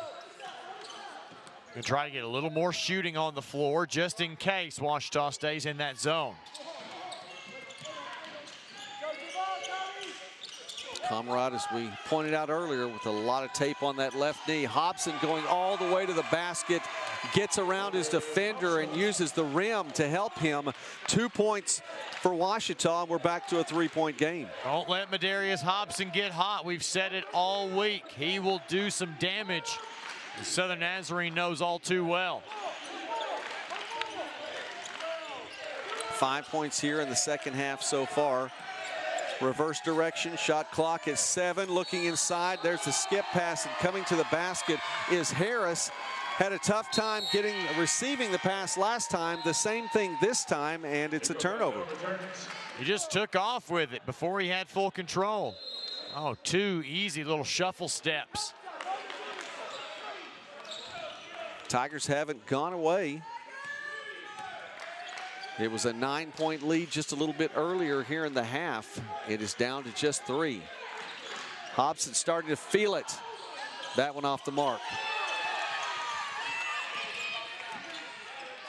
Gonna try to get a little more shooting on the floor just in case Ouachita stays in that zone. Camarade, as we pointed out earlier, with a lot of tape on that left knee. Hobson going all the way to the basket, gets around his defender and uses the rim to help him. 2 points for Ouachita, and we're back to a 3-point game. Don't let Madarius Hobson get hot. We've said it all week. He will do some damage. The Southern Nazarene knows all too well. 5 points here in the second half so far. Reverse direction, shot clock is 7. Looking inside, there's the skip pass, and coming to the basket is Harris. Had a tough time receiving the pass last time. The same thing this time, and it's a turnover. He just took off with it before he had full control. Oh, 2 easy little shuffle steps. Tigers haven't gone away. It was a 9-point lead just a little bit earlier here in the half. It is down to just 3. Hobson starting to feel it. That one off the mark.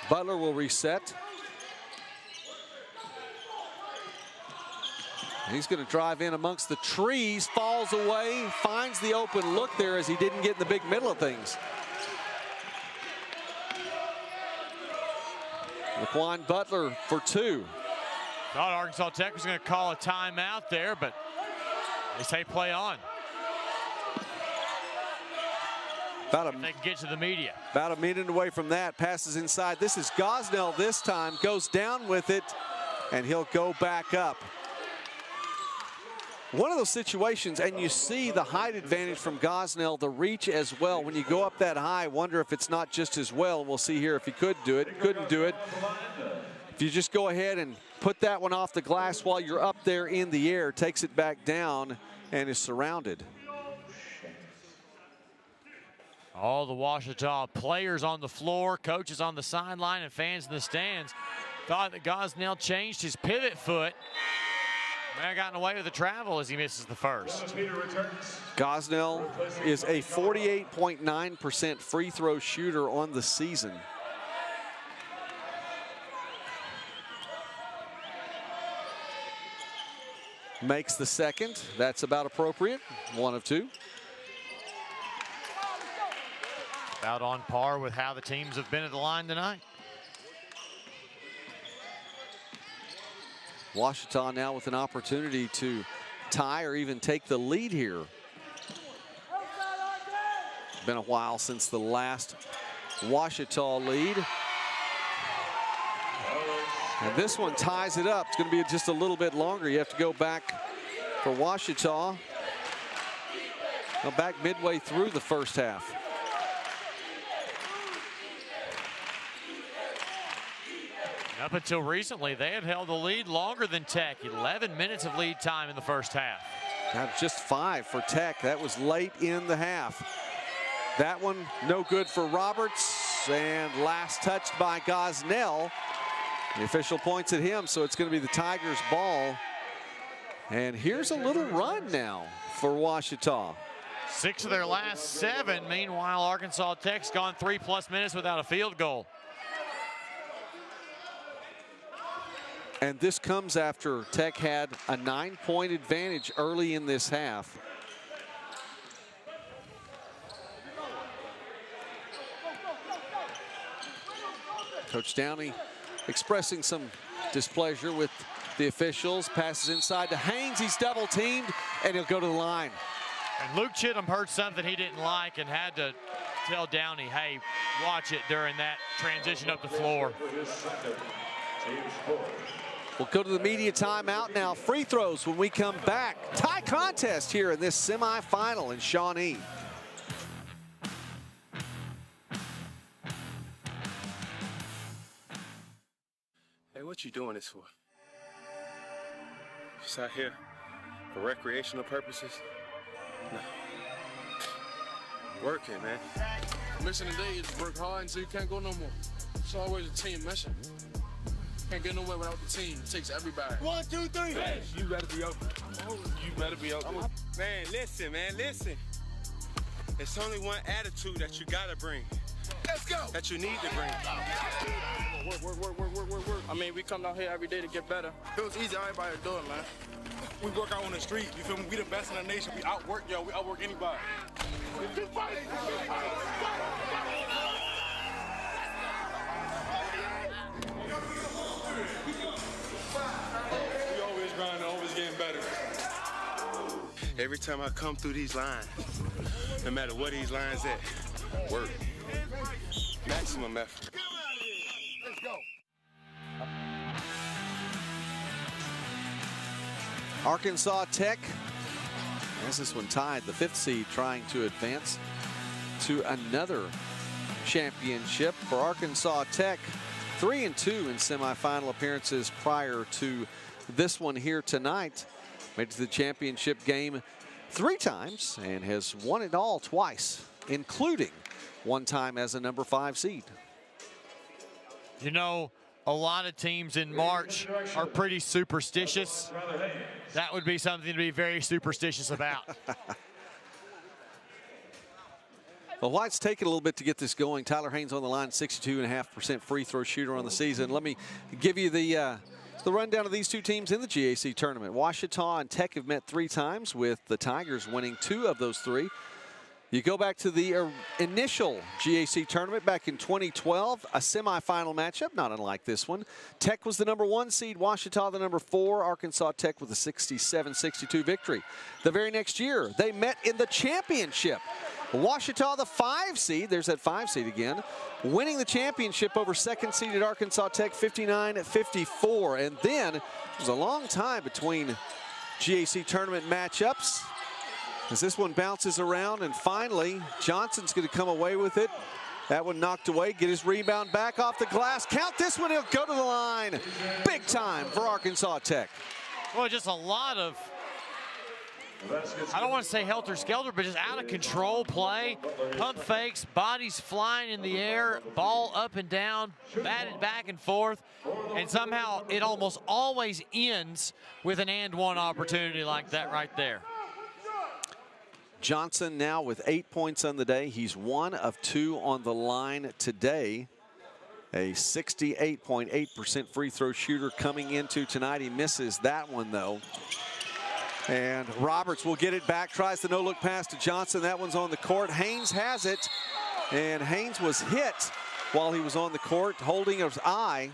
Butler will reset. He's going to drive in amongst the trees, falls away, finds the open look there as he didn't get in the big middle of things. Laquan Butler for 2. Thought Arkansas Tech was going to call a timeout there, but they say play on. If they can get to the media. About a minute away from that, passes inside. This is Gosnell this time, goes down with it, and he'll go back up. One of those situations, and you see the height advantage from Gosnell, the reach as well. When you go up that high, wonder if it's not just as well. We'll see here if he could do it, couldn't do it. If you just go ahead and put that one off the glass while you're up there in the air, takes it back down and is surrounded. All the Ouachita players on the floor, coaches on the sideline, and fans in the stands thought that Gosnell changed his pivot foot. May have gotten away with the travel as he misses the first. Gosnell is a 48.9% free throw shooter on the season. Makes the second. That's about appropriate. 1 of 2. About on par with how the teams have been at the line tonight. Ouachita now with an opportunity to tie or even take the lead here. It's been a while since the last Ouachita lead. And this one ties it up. It's going to be just a little bit longer. You have to go back for Ouachita. Go back midway through the first half. Up until recently, they had held the lead longer than Tech. 11 minutes of lead time in the first half. Got just 5 for Tech. That was late in the half. That one no good for Roberts, and last touched by Gosnell. The official points at him, so it's going to be the Tigers' ball. And here's a little run now for Ouachita. 6 of their last 7. Meanwhile, Arkansas Tech's gone 3+ minutes without a field goal. And this comes after Tech had a 9-point advantage early in this half. Coach Downey expressing some displeasure with the officials. Passes inside to Haynes. He's double teamed, and he'll go to the line. And Luke Chittum heard something he didn't like and had to tell Downey, hey, watch it during that transition up the floor. We'll go to the media timeout now. Free throws when we come back. Tie contest here in this semifinal in Shawnee. Hey, what you doing this for? Just out here for recreational purposes? No. Working, man. Mission today is work hard until you can't go no more. It's always a team mission. Can't get nowhere without the team. It takes everybody. 1, 2, 3. You better be open. You better be open. Man, listen, man, listen. It's only one attitude that you gotta bring. Let's go. That you need to bring. Work. I mean, we come out here every day to get better. It was easy, everybody do it, man. We work out on the street, you feel me? We the best in the nation. We outwork y'all, we outwork anybody. We always grinding, always getting better. Every time I come through these lines, no matter what these lines at, work. Maximum effort. Let's go. Arkansas Tech has this one tied, the 5th seed, trying to advance to another championship. For Arkansas Tech, 3-2 in semifinal appearances prior to this one here tonight. Made it to the championship game 3 times and has won it all twice, including one time as a number 5 seed. You know, a lot of teams in March are pretty superstitious. That would be something to be very superstitious about. Well, White's taken a little bit to get this going. Tyler Haynes on the line, 62.5% free throw shooter on the season. Let me give you the rundown of these two teams in the GAC tournament. Ouachita and Tech have met 3 times, with the Tigers winning 2 of those 3. You go back to the initial GAC tournament back in 2012, a semifinal matchup, not unlike this one. Tech was the #1 seed, Ouachita the #4, Arkansas Tech with a 67-62 victory. The very next year, they met in the championship. Ouachita, the 5 seed, there's that 5 seed again, winning the championship over 2nd seeded Arkansas Tech 59-54. And then it was a long time between GAC tournament matchups, as this one bounces around, and finally Johnson's going to come away with it. That one knocked away, get his rebound back off the glass. Count this one, he'll go to the line. Big time for Arkansas Tech. Well, just a lot of, I don't want to say helter-skelter, but just out of control play. Pump fakes, bodies flying in the air, ball up and down, batted back and forth, and somehow it almost always ends with an and-one opportunity like that right there. Johnson now with 8 points on the day. He's 1 of 2 on the line today. A 68.8% free throw shooter coming into tonight. He misses that one, though. And Roberts will get it back, tries the no-look pass to Johnson. That one's on the court. Haynes has it, and Haynes was hit while he was on the court, holding his eye.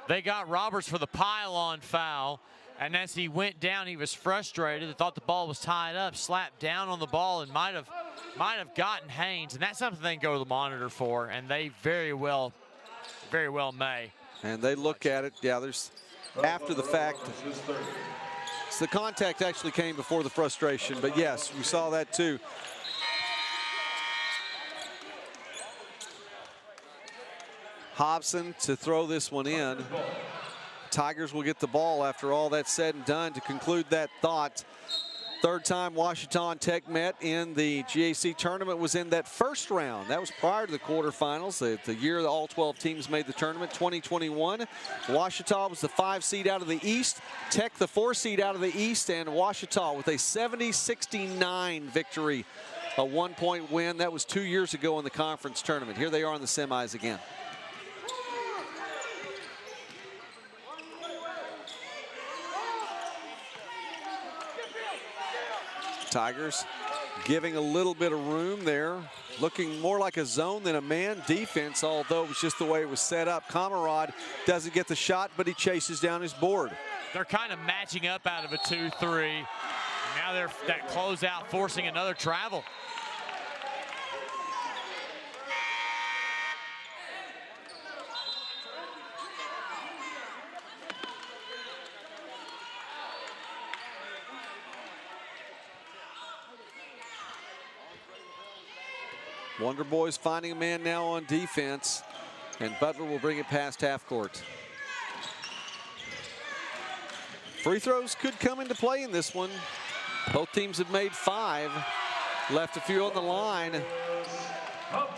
They got Roberts for the pile-on foul, and as he went down, he was frustrated. He thought the ball was tied up, slapped down on the ball, and might have gotten Haynes, and that's something they can go to the monitor for, and they very well may. And they look at it. Yeah, there's, after the fact, so the contact actually came before the frustration, but yes, we saw that too. Hobson to throw this one in. Tigers will get the ball after all that's said and done. To conclude that thought, third time Ouachita Tech met in the GAC tournament was in that first round. That was prior to the quarterfinals, the year that all 12 teams made the tournament, 2021. Ouachita was the 5 seed out of the East, Tech the 4 seed out of the East, and Ouachita with a 70-69 victory, a 1-point win. That was 2 years ago in the conference tournament. Here they are in the semis again. Tigers giving a little bit of room there, looking more like a zone than a man defense, although it was just the way it was set up. Camarade doesn't get the shot, but he chases down his board. They're kind of matching up out of a 2-3. Now they're that closeout forcing another travel. Wonder Boys finding a man now on defense, and Butler will bring it past half court. Free throws could come into play in this one. Both teams have made 5, left a few on the line.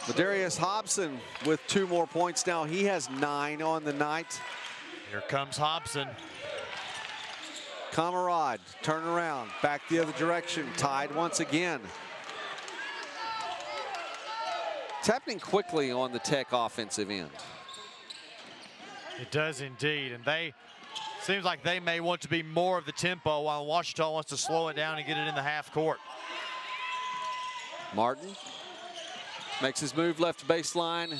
Ladarius Hobson with 2 more points now. He has 9 on the night. Here comes Hobson. Camarade, turn around, back the other direction, tied once again. It's happening quickly on the Tech offensive end. It does indeed, and seems like they may want to be more of the tempo while Ouachita wants to slow it down and get it in the half court. Martin makes his move left baseline,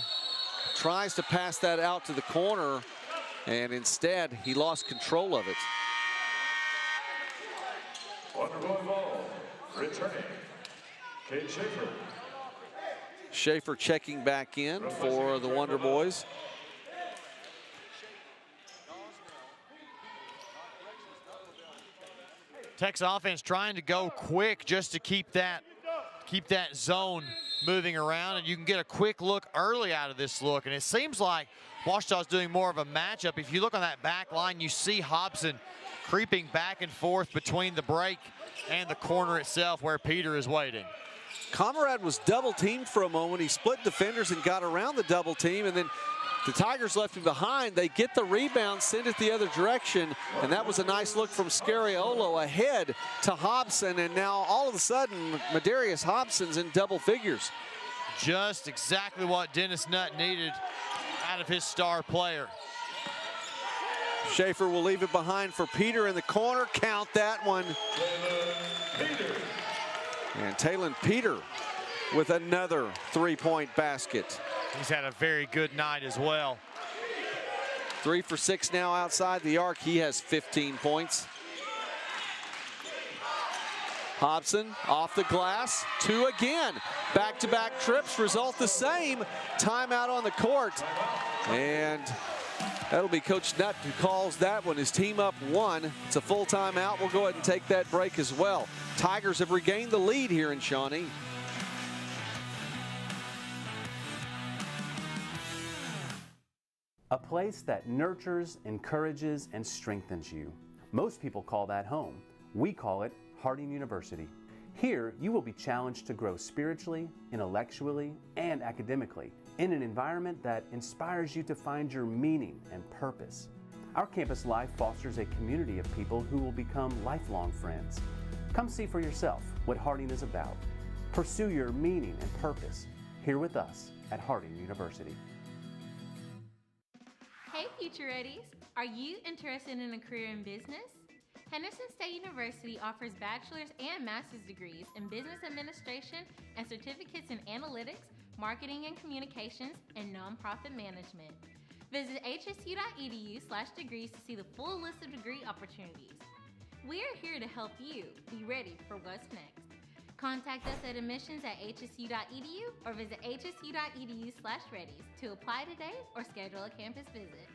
tries to pass that out to the corner, and instead he lost control of it. Wonderboy ball, returning, Kate Schaefer. Schaefer checking back in for the Wonder Boys. Tech's offense trying to go quick just to keep that zone moving around, and you can get a quick look early out of this look. And it seems like Ouachita's doing more of a matchup. If you look on that back line, you see Hobson creeping back and forth between the break and the corner itself where Peter is waiting. Comrade was double teamed for a moment. He split defenders and got around the double team, and then the Tigers left him behind. They get the rebound, send it the other direction, and that was a nice look from Scariolo ahead to Hobson, and now all of a sudden, Madarius Hobson's in double figures. Just exactly what Dennis Nutt needed out of his star player. Schaefer will leave it behind for Peter in the corner. Count that one. And Talon Peter with another three-point basket. He's had a very good night as well. 3 for 6 now outside the arc. He has 15 points. Hobson off the glass, 2 again. Back-to-back trips result the same. Timeout on the court. And that'll be Coach Nutt who calls that one. His team up 1. It's a full timeout. We'll go ahead and take that break as well. Tigers have regained the lead here in Shawnee. A place that nurtures, encourages, and strengthens you. Most people call that home. We call it Harding University. Here, you will be challenged to grow spiritually, intellectually, and academically in an environment that inspires you to find your meaning and purpose. Our campus life fosters a community of people who will become lifelong friends. Come see for yourself what Harding is about. Pursue your meaning and purpose here with us at Harding University. Hey Future Readies, are you interested in a career in business? Henderson State University offers bachelor's and master's degrees in business administration and certificates in analytics, marketing and communications, and nonprofit management. Visit hsu.edu/degrees to see the full list of degree opportunities. We are here to help you be ready for what's next. Contact us at admissions@hsu.edu or visit hsu.edu/readies to apply today or schedule a campus visit.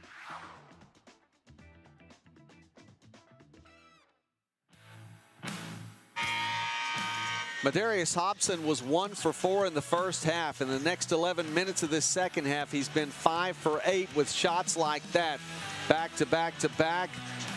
Madarius Hobson was 1 for 4 in the first half. In the next 11 minutes of this second half, he's been 5 for 8 with shots like that, back to back to back.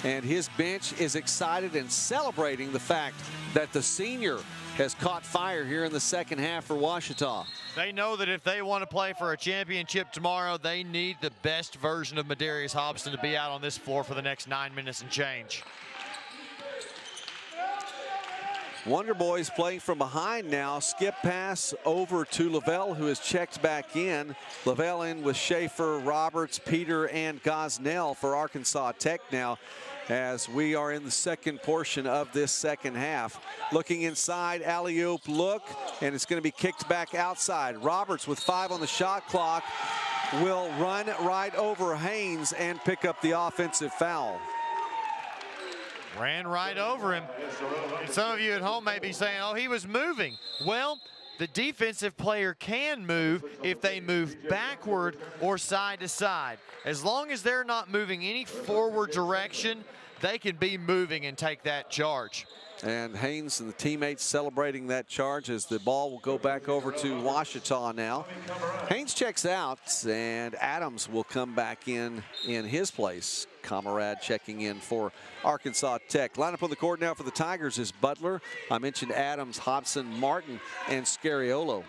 And his bench is excited and celebrating the fact that the senior has caught fire here in the second half for Ouachita. They know that if they want to play for a championship tomorrow, they need the best version of Madarius Hobson to be out on this floor for the next 9 minutes and change. Wonder Boys playing from behind now. Skip pass over to Lavelle, who has checked back in. Lavelle in with Schaefer, Roberts, Peter, and Gosnell for Arkansas Tech now, as we are in the second portion of this second half. Looking inside, alley-oop look, and it's going to be kicked back outside. Roberts with 5 on the shot clock will run right over Haynes and pick up the offensive foul. Ran right over him. And some of you at home may be saying, oh, he was moving. Well, the defensive player can move if they move backward or side to side. As long as they're not moving any forward direction, they can be moving and take that charge. And Haynes and the teammates celebrating that charge as the ball will go back over to Ouachita now. Haynes checks out, and Adams will come back in his place. Comrade checking in for Arkansas Tech. Lineup on the court now for the Tigers is Butler. I mentioned Adams, Hobson, Martin, and Scariolo.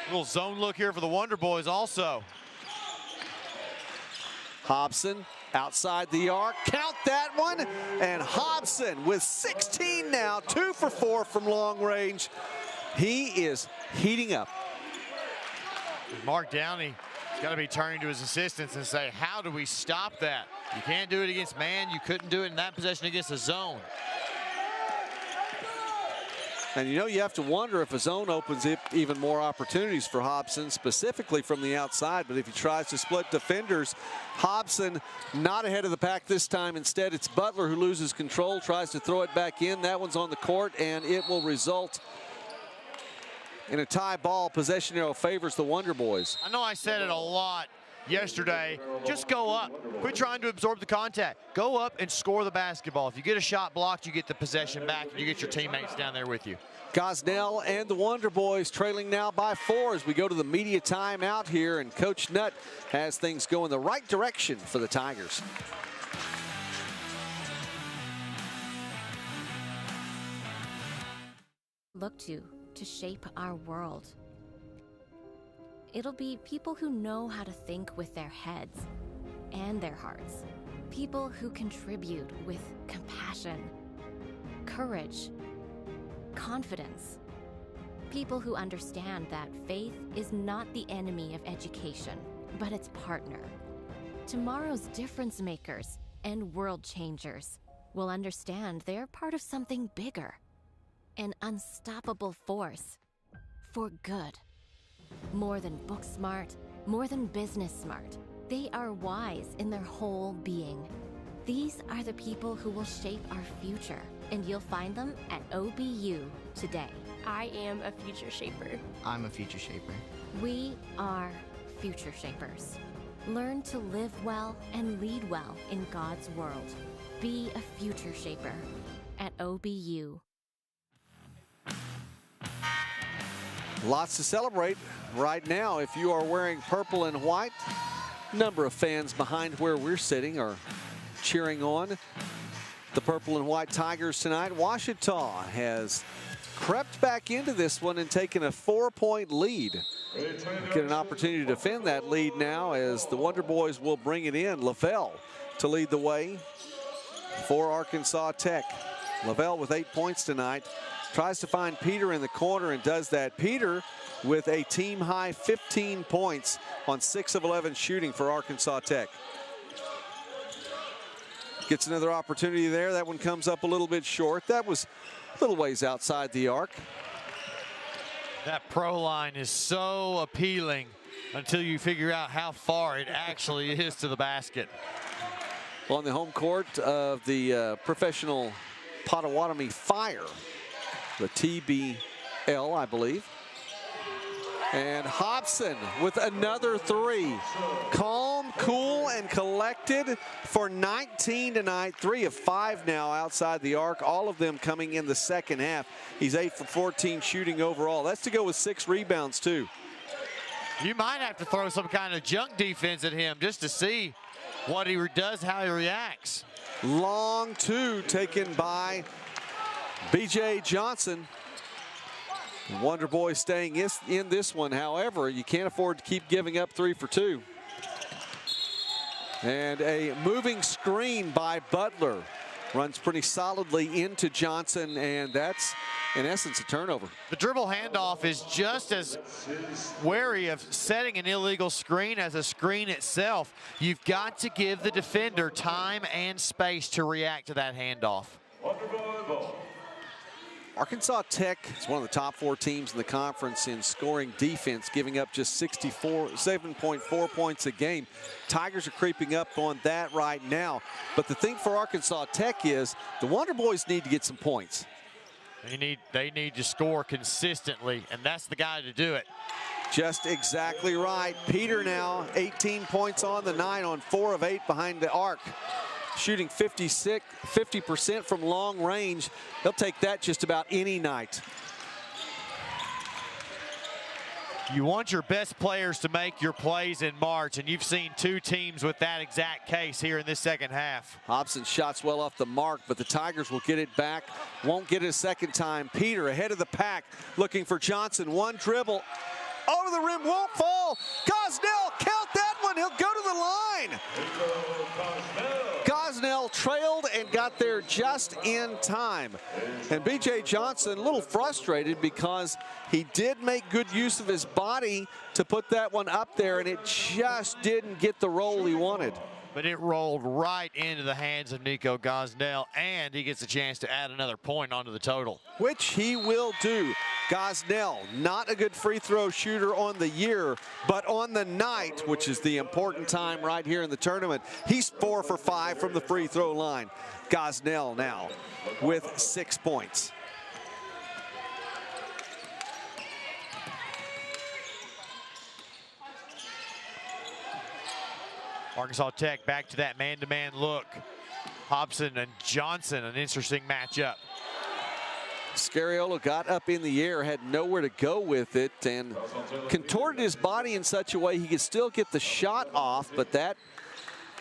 Little zone look here for the Wonder Boys also. Hobson outside the arc, count that one, and Hobson with 16 now, 2 for 4 from long range. He is heating up. Mark Downey has got to be turning to his assistants and say, how do we stop that? You can't do it against man. You couldn't do it in that possession against a zone. And you know, you have to wonder if a zone opens up even more opportunities for Hobson, specifically from the outside. But if he tries to split defenders, Hobson not ahead of the pack this time. Instead, it's Butler who loses control, tries to throw it back in. That one's on the court, and it will result in a tie ball. Possession arrow favors the Wonder Boys. I know I said it a lot yesterday. Just go up. Quit trying to absorb the contact. Go up and score the basketball. If you get a shot blocked, you get the possession back, and you get your teammates down there with you. Gosnell and the Wonder Boys trailing now by 4 as we go to the media timeout here, and Coach Nutt has things going the right direction for the Tigers. look to shape our world. It'll be people who know how to think with their heads and their hearts. People who contribute with compassion, courage, confidence. People who understand that faith is not the enemy of education, but its partner. Tomorrow's difference makers and world changers will understand they're part of something bigger, an unstoppable force for good. More than book smart, more than business smart, they are wise in their whole being. These are the people who will shape our future, and you'll find them at OBU today. I am a future shaper. I'm a future shaper. We are future shapers. Learn to live well and lead well in God's world. Be a future shaper at OBU. Lots to celebrate right now. If you are wearing purple and white, a number of fans behind where we're sitting are cheering on the purple and white Tigers tonight. Ouachita has crept back into this one and taken a 4-point lead. Get an opportunity to defend that lead now as the Wonder Boys will bring it in. Lavelle to lead the way for Arkansas Tech. Lavelle with 8 points tonight. Tries to find Peter in the corner and does that. Peter with a team-high 15 points on 6 of 11 shooting for Arkansas Tech. Gets another opportunity there. That one comes up a little bit short. That was a little ways outside the arc. That pro line is so appealing until you figure out how far it actually is to the basket. On the home court of the professional Potawatomi Fire, the TBL, I believe. And Hobson with another three. Calm, cool, and collected for 19 tonight. 3 of 5 now outside the arc. All of them coming in the second half. He's 8 for 14 shooting overall. That's to go with 6 rebounds, too. You might have to throw some kind of junk defense at him just to see what he does, how he reacts. Long two taken by B.J. Johnson. Wonder Boy staying in this one. However, you can't afford to keep giving up 3 for 2. And a moving screen by Butler. Runs pretty solidly into Johnson, and that's, in essence, a turnover. The dribble handoff is just as wary of setting an illegal screen as a screen itself. You've got to give the defender time and space to react to that handoff. Arkansas Tech is one of the top 4 teams in the conference in scoring defense, giving up just 7.4 points a game. Tigers are creeping up on that right now. But the thing for Arkansas Tech is the Wonder Boys need to get some points. They need to score consistently, and that's the guy to do it. Just exactly right. Peter now 18 points on the 9 on 4 of 8 behind the arc. Shooting 50% from long range. They'll take that just about any night. You want your best players to make your plays in March, and you've seen 2 teams with that exact case here in this second half. Hobson shots well off the mark, but the Tigers will get it back. Won't get it a second time. Peter ahead of the pack, looking for Johnson. One dribble. Over the rim, won't fall. Gosnell, count that one. He'll go to the line. Gosnell trailed and got there just in time. And B.J. Johnson a little frustrated because he did make good use of his body to put that one up there, and it just didn't get the roll he wanted. But it rolled right into the hands of Nico Gosnell, and he gets a chance to add another point onto the total. Which he will do. Gosnell, not a good free throw shooter on the year, but on the night, which is the important time right here in the tournament, he's 4 for 5 from the free throw line. Gosnell now with 6 points. Arkansas Tech back to that man-to-man look. Hobson and Johnson, an interesting matchup. Scariolo got up in the air, had nowhere to go with it, and contorted his body in such a way he could still get the shot off, but that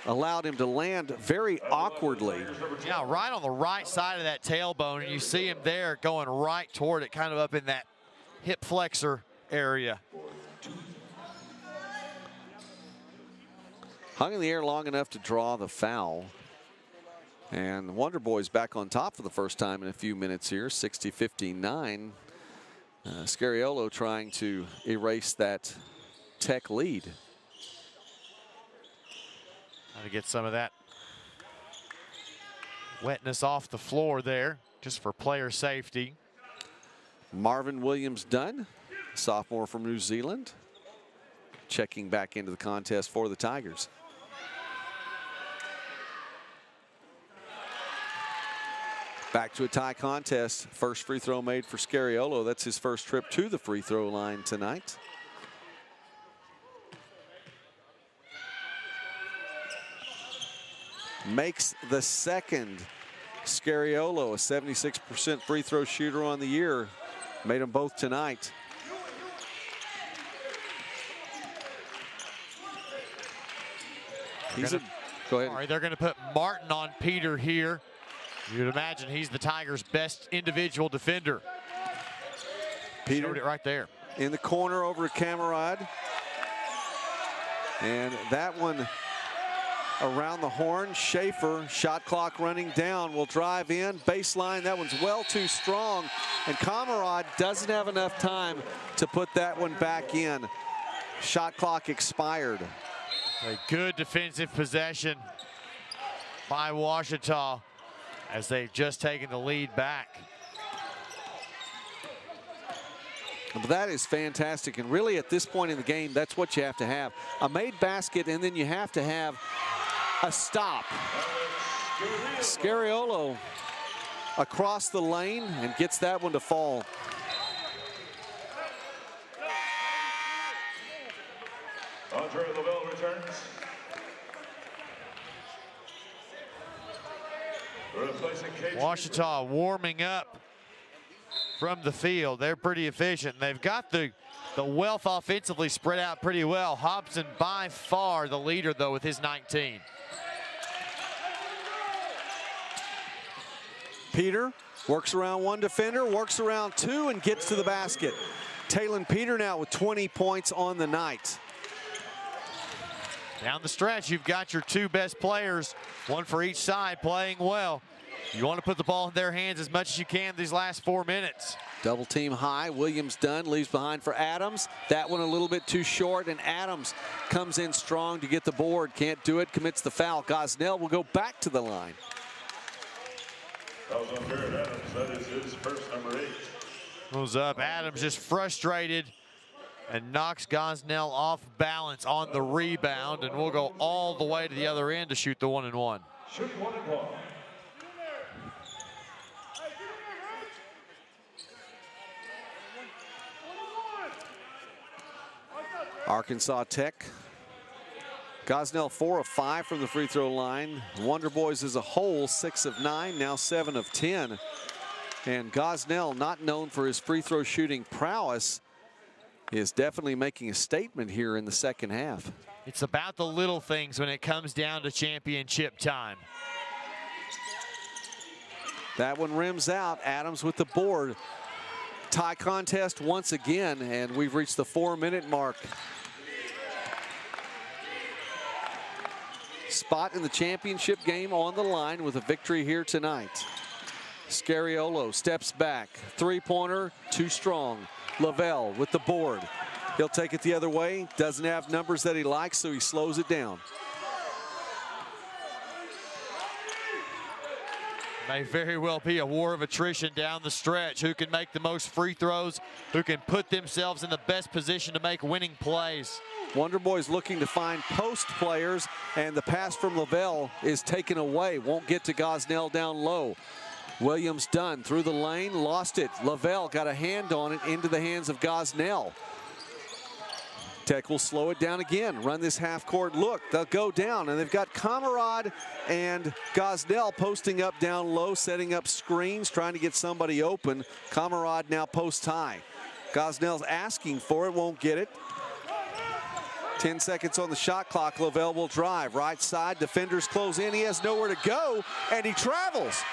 allowed him to land very awkwardly. Yeah, right on the right side of that tailbone, and you see him there going right toward it, kind of up in that hip flexor area. Hung in the air long enough to draw the foul. And the Wonder Boys back on top for the first time in a few minutes here, 60-59. Scariolo trying to erase that Tech lead. Trying to get some of that wetness off the floor there, just for player safety. Marvin Williams-Dunn, sophomore from New Zealand, checking back into the contest for the Tigers. Back to a tie contest. First free throw made for Scariolo. That's his first trip to the free throw line tonight. Makes the second. Scariolo, a 76% free throw shooter on the year. Made them both tonight. Go ahead. All right, they're going to put Martin on Peter here. You'd imagine he's the Tigers' best individual defender. Peter showed it right there. In the corner over to Camerad. And that one around the horn. Schaefer, shot clock running down, will drive in. Baseline, that one's well too strong. And Camerad doesn't have enough time to put that one back in. Shot clock expired. A good defensive possession by Ouachita as they've just taken the lead back. But that is fantastic, and really at this point in the game, that's what you have to have. A made basket, and then you have to have a stop. Scariolo across the lane and gets that one to fall. Andre Lavelle returns. Ouachita warming up from the field. They're pretty efficient. They've got the wealth offensively spread out pretty well. Hobson by far the leader, though, with his 19. Peter works around one defender, works around two, and gets to the basket. Talon Peter now with 20 points on the night. Down the stretch, you've got your two best players, one for each side, playing well. You want to put the ball in their hands as much as you can these last 4 minutes. Double team high. Williams-Dunn leaves behind for Adams. That one a little bit too short, and Adams comes in strong to get the board. Can't do it, commits the foul. Gosnell will go back to the line. That was on Jared Adams. That is his first, number 8. Goes up. Adams just frustrated and knocks Gosnell off balance on the rebound, and we'll go all the way to the other end to shoot the 1-and-1. Shoot 1-and-1. Arkansas Tech. Gosnell 4 of 5 from the free throw line. Wonder Boys as a whole 6 of 9, now 7 of 10. And Gosnell, not known for his free throw shooting prowess, is definitely making a statement here in the second half. It's about the little things when it comes down to championship time. That one rims out. Adams with the board. Tie contest once again, and we've reached the 4-minute mark. Spot in the championship game on the line with a victory here tonight. Scariolo steps back. Three-pointer, too strong. Lavelle with the board. He'll take it the other way. Doesn't have numbers that he likes, so he slows it down. May very well be a war of attrition down the stretch. Who can make the most free throws? Who can put themselves in the best position to make winning plays? Wonder Boys looking to find post players, and the pass from Lavelle is taken away. Won't get to Gosnell down low. Williams-Dunn through the lane, lost it. Lavelle got a hand on it into the hands of Gosnell. Tech will slow it down again, run this half-court look. They'll go down, and they've got Camerad and Gosnell posting up down low, setting up screens, trying to get somebody open. Camerad now post high. Gosnell's asking for it, won't get it. 10 seconds on the shot clock. Lavelle will drive. Right side, defenders close in. He has nowhere to go, and he travels.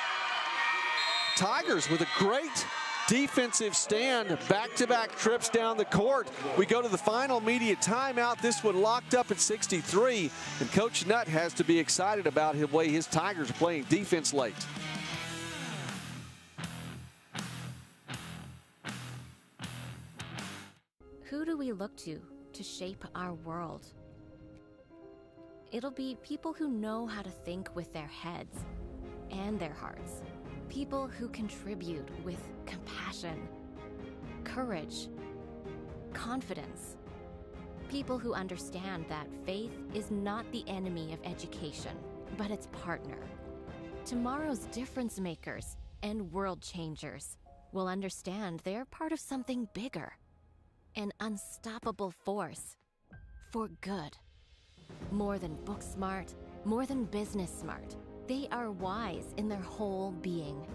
Tigers with a great defensive stand, back-to-back trips down the court. We go to the final media timeout. This one locked up at 63, and Coach Nutt has to be excited about the way his Tigers are playing defense late. Who do we look to shape our world? It'll be people who know how to think with their heads and their hearts. People who contribute with compassion, courage, confidence. People who understand that faith is not the enemy of education, but its partner. Tomorrow's difference makers and world changers will understand they're part of something bigger. An unstoppable force for good. More than book smart, more than business smart. They are wise in their whole being.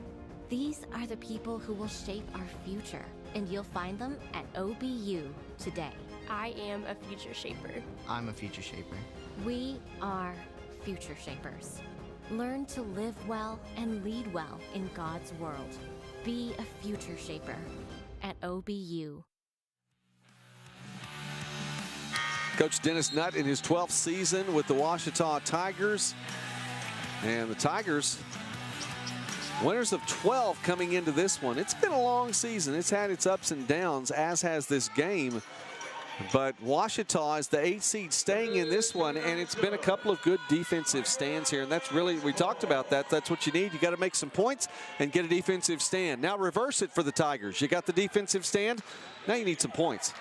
These are the people who will shape our future, and you'll find them at OBU today. I am a future shaper. I'm a future shaper. We are future shapers. Learn to live well and lead well in God's world. Be a future shaper at OBU. Coach Dennis Nutt in his 12th season with the Ouachita Tigers. And the Tigers, winners of 12 coming into this one. It's been a long season. It's had its ups and downs, as has this game. But Ouachita is the 8th seed staying in this one, and it's been a couple of good defensive stands here. And that's really, we talked about that. That's what you need. You got to make some points and get a defensive stand. Now reverse it for the Tigers. You got the defensive stand. Now you need some points.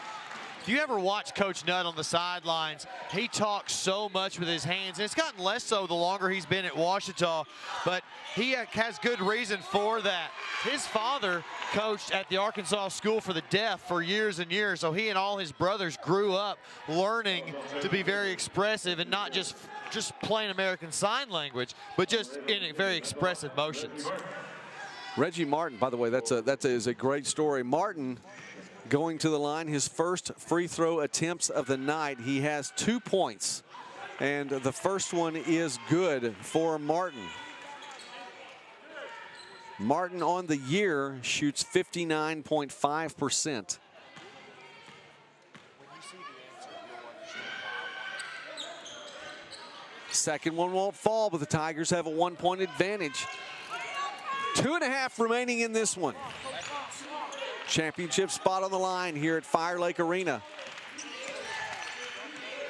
If you ever watch Coach Nutt on the sidelines, he talks so much with his hands. And it's gotten less so the longer he's been at Ouachita, but he has good reason for that. His father coached at the Arkansas School for the Deaf for years and years, so he and all his brothers grew up learning to be very expressive and not just plain American Sign Language, but just in very expressive motions. Reggie Martin, by the way, that is a great story. Martin going to the line, his first free throw attempts of the night. He has 2 points, and the first one is good for Martin. Martin on the year shoots 59.5%. Second one won't fall, but the Tigers have a 1-point advantage. 2.5 remaining in this one. Championship spot on the line here at Fire Lake Arena.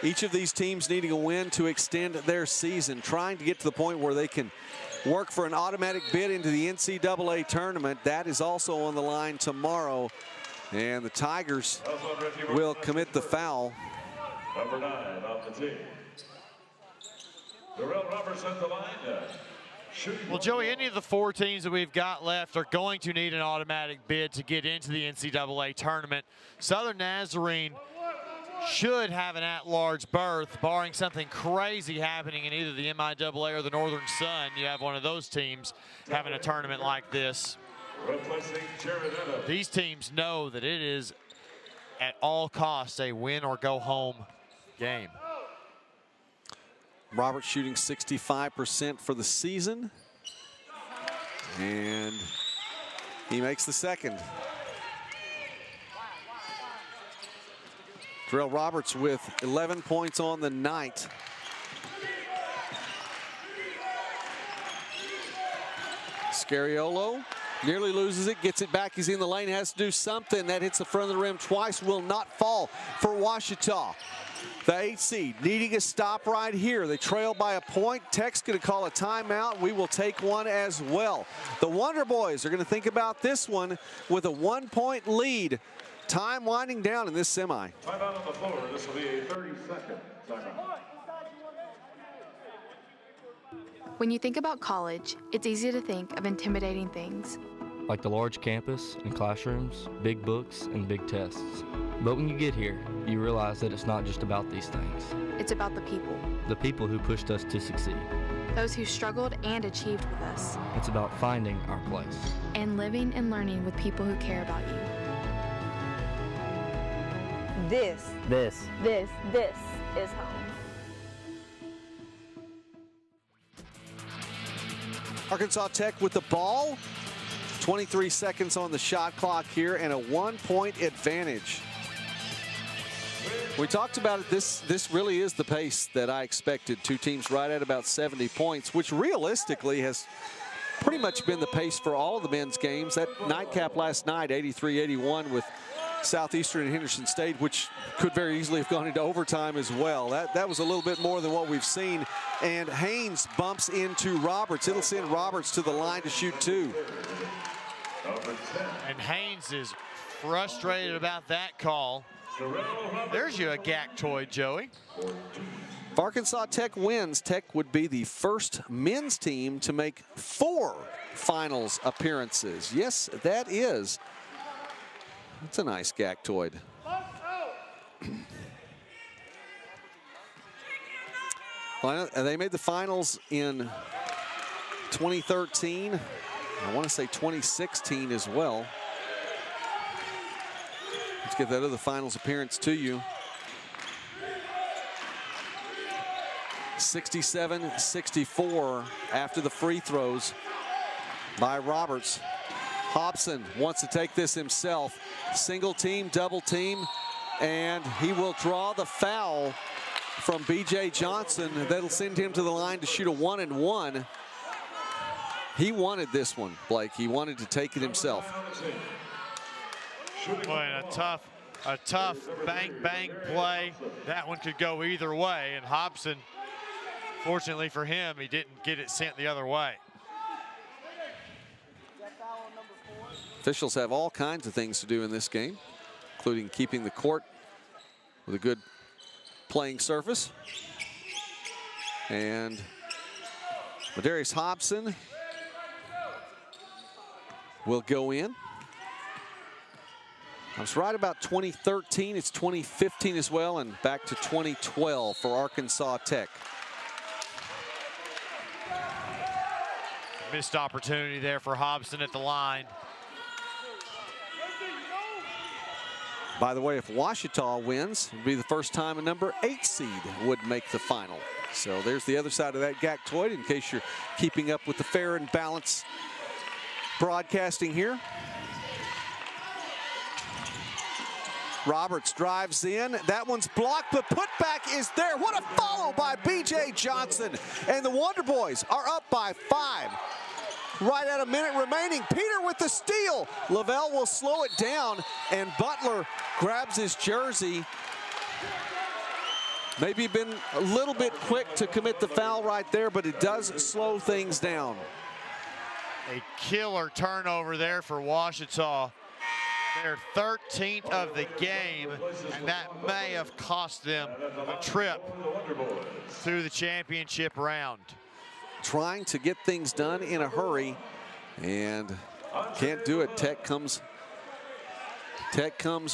Each of these teams needing a win to extend their season, trying to get to the point where they can work for an automatic bid into the NCAA tournament. That is also on the line tomorrow. And the Tigers will commit the foul. Number 9 off the team. Darrell Roberts at the line. Well, Joey, any of the 4 teams that we've got left are going to need an automatic bid to get into the NCAA tournament. Southern Nazarene should have an at-large berth, barring something crazy happening in either the MIAA or the Northern Sun. You have one of those teams having a tournament like this. These teams know that it is, at all costs, a win-or-go-home game. Roberts shooting 65% for the season. And he makes the second. Darrell Roberts with 11 points on the night. Scariolo nearly loses it, gets it back. He's in the lane, has to do something. That hits the front of the rim twice, will not fall for Ouachita. The 8th seed needing a stop right here. They trail by a point. Tech's going to call a timeout. We will take one as well. The Wonder Boys are going to think about this one with a 1-point lead. Time winding down in this semi. Timeout on the floor. This will be a 30-second timeout. When you think about college, it's easy to think of intimidating things. Like the large campus and classrooms, big books, and big tests. But when you get here, you realize that it's not just about these things. It's about the people who pushed us to succeed. Those who struggled and achieved with us. It's about finding our place. And living and learning with people who care about you. This is home. Arkansas Tech with the ball. 23 seconds on the shot clock here and a 1-point advantage. We talked about it. This really is the pace that I expected. Two teams right at about 70 points, which realistically has pretty much been the pace for all of the men's games. That nightcap last night, 83-81 with Southeastern and Henderson State, which could very easily have gone into overtime as well. That was a little bit more than what we've seen. And Haynes bumps into Roberts. It'll send Roberts to the line to shoot two. And Haynes is frustrated about that call. There's you a Gactoid, Joey. If Arkansas Tech wins, Tech would be the first men's team to make 4 finals appearances. Yes, that is. It's a nice Gactoid. They made the finals in 2013. I want to say 2016 as well. Let's get that other finals appearance to you. 67-64 after the free throws by Roberts. Hobson wants to take this himself. Single team, double team, and he will draw the foul from B.J. Johnson. That'll send him to the line to shoot a 1-and-1. He wanted this one, Blake. He wanted to take it himself. Boy, a tough bang play. That one could go either way, and Hobson, fortunately for him, he didn't get it sent the other way. Officials have all kinds of things to do in this game, including keeping the court with a good playing surface. And Madarius Hobson will go in. I was right about 2013. It's 2015 as well, and back to 2012 for Arkansas Tech. Missed opportunity there for Hobson at the line. By the way, if Ouachita wins, it would be the first time a number 8 seed would make the final. So there's the other side of that Gactoid in case you're keeping up with the fair and balanced broadcasting here. Roberts drives in. That one's blocked, but putback is there. What a follow by B.J. Johnson. And the Wonder Boys are up by 5. Right at a minute remaining. Peter with the steal. Lavelle will slow it down, and Butler grabs his jersey. Maybe been a little bit quick to commit the foul right there, but it does slow things down. A killer turnover there for Ouachita. Their 13th of the game, and that may have cost them a trip through the championship round. Trying to get things done in a hurry and can't do it. Tech comes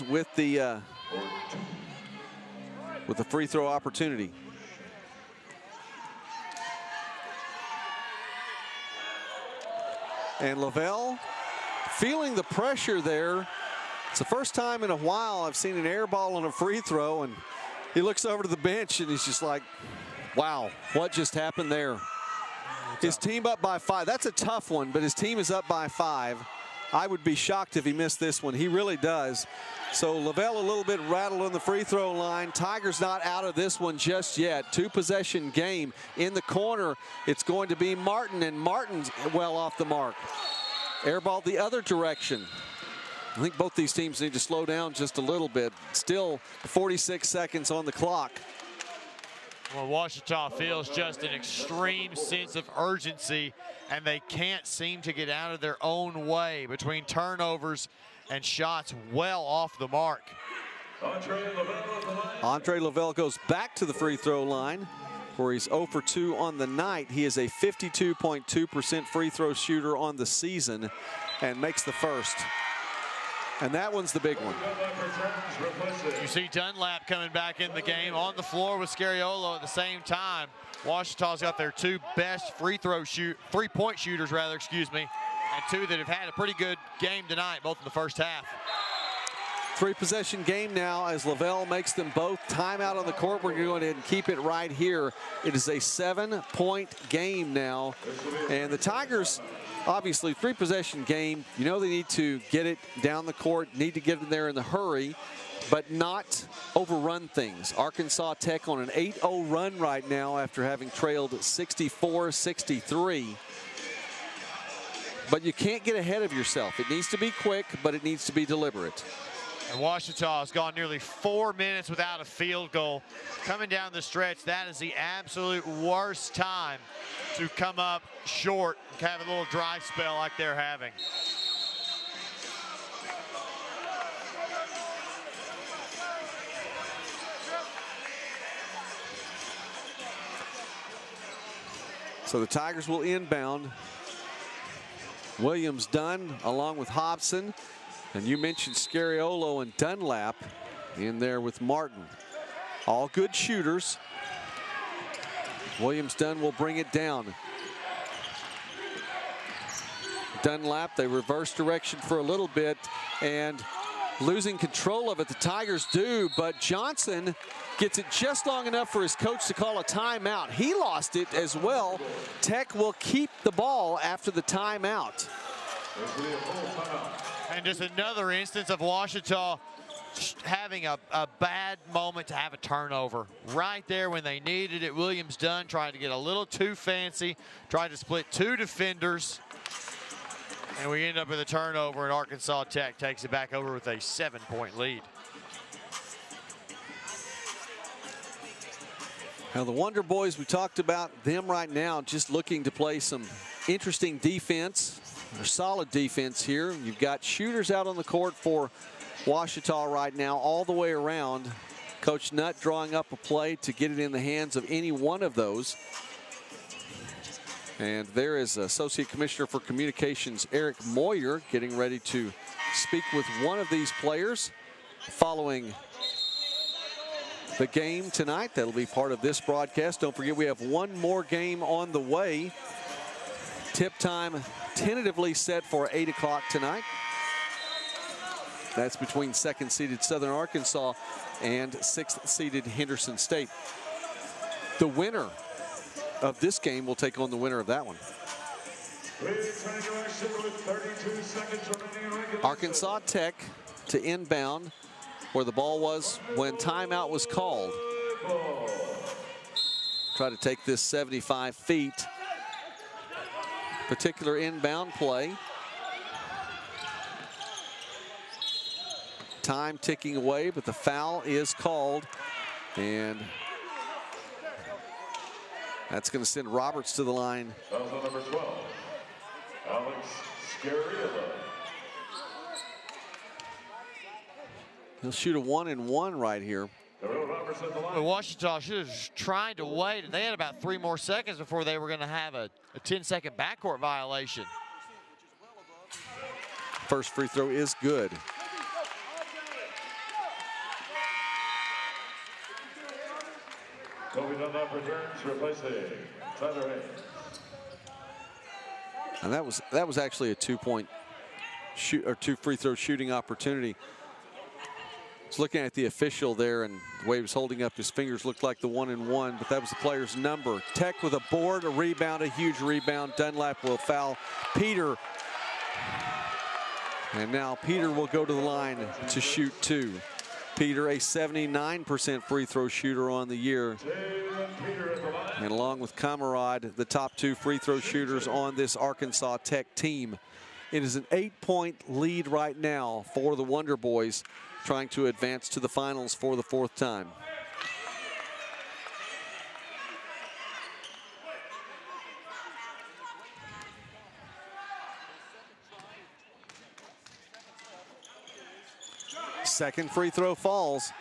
with the free throw opportunity. And Lavelle feeling the pressure there. It's the first time in a while I've seen an air ball on a free throw, and he looks over to the bench and he's just like, wow, what just happened there? His team up by 5. That's a tough one, but his team is up by 5. I would be shocked if he missed this one. He really does. So Lavelle a little bit rattled on the free throw line. Tiger's not out of this one just yet. 2-possession game in the corner. It's going to be Martin, and Martin's well off the mark. Airball the other direction. I think both these teams need to slow down just a little bit. Still 46 seconds on the clock. Well, Ouachita feels just an extreme sense of urgency, and they can't seem to get out of their own way between turnovers and shots well off the mark. Andre Lavelle goes back to the free throw line, where he's 0 for 2 on the night. He is a 52.2% free throw shooter on the season and makes the first. And that one's the big one. You see Dunlap coming back in the game on the floor with Scariolo at the same time. Ouachita's got their 2 best three-point shooters, and 2 that have had a pretty good game tonight, both in the first half. Three-possession game now as Lavelle makes them both timeout on the court. We're going to go ahead and keep it right here. It is a 7-point game now. And the Tigers, obviously, three-possession game. You know they need to get it down the court, need to get it there in the hurry, but not overrun things. Arkansas Tech on an 8-0 run right now after having trailed 64-63. But you can't get ahead of yourself. It needs to be quick, but it needs to be deliberate. And Ouachita has gone nearly 4 minutes without a field goal. Coming down the stretch, that is the absolute worst time to come up short and have a little dry spell like they're having. So the Tigers will inbound. Williams Dunn along with Hobson. And you mentioned Scariolo and Dunlap in there with Martin. All good shooters. Williams Dunn will bring it down. Dunlap, they reverse direction for a little bit and losing control of it. The Tigers do, but Johnson gets it just long enough for his coach to call a timeout. He lost it as well. Tech will keep the ball after the timeout. And just another instance of Ouachita having a bad moment to have a turnover. Right there when they needed it, Williams Dunn tried to get a little too fancy, tried to split two defenders, and we end up with a turnover, and Arkansas Tech takes it back over with a 7-point lead. Now the Wonder Boys, we talked about them right now, just looking to play some interesting defense. They're solid defense here. You've got shooters out on the court for Ouachita right now all the way around. Coach Nutt drawing up a play to get it in the hands of any one of those. And there is Associate Commissioner for Communications Eric Moyer getting ready to speak with one of these players following the game tonight. That'll be part of this broadcast. Don't forget we have one more game on the way. Tip time tentatively set for 8 o'clock tonight. That's between second-seeded Southern Arkansas and sixth-seeded Henderson State. The winner of this game will take on the winner of that one. Arkansas Tech to inbound where the ball was when timeout was called. Try to take this 75 feet. Particular inbound play. Time ticking away, but the foul is called. And that's going to send Roberts to the line. Foul number 12, Alex Scariolo. He'll shoot a 1-and-1 right here. Ouachita should have tried to wait. They had about 3 more seconds before they were going to have a 10-second backcourt violation. First free throw is good. Kobe Dunlap returns, replacing Tyler Hayes. And that was actually a 2-point shoot or 2 free throw shooting opportunity. I was looking at the official there, and the way he was holding up his fingers looked like the 1-and-1, but that was the player's number. Tech with a board, a rebound, a huge rebound. Dunlap will foul Peter. And now Peter will go to the line to shoot 2. Peter, a 79% free throw shooter on the year. And along with Camarade, the top 2 free throw shooters on this Arkansas Tech team. It is an 8-point lead right now for the Wonder Boys, trying to advance to the finals for the 4th time. Second free throw falls.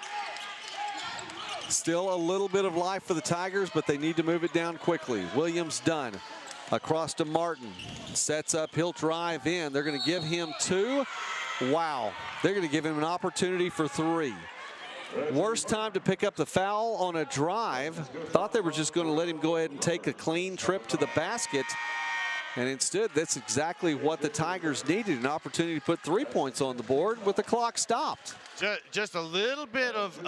Still a little bit of life for the Tigers, but they need to move it down quickly. Williams Dunn across to Martin. Sets up, he'll drive in. They're going to give him 2. Wow, they're going to give him an opportunity for 3. Worst time to pick up the foul on a drive. Thought they were just going to let him go ahead and take a clean trip to the basket. And instead, that's exactly what the Tigers needed, an opportunity to put 3 points on the board with the clock stopped. Just a little bit of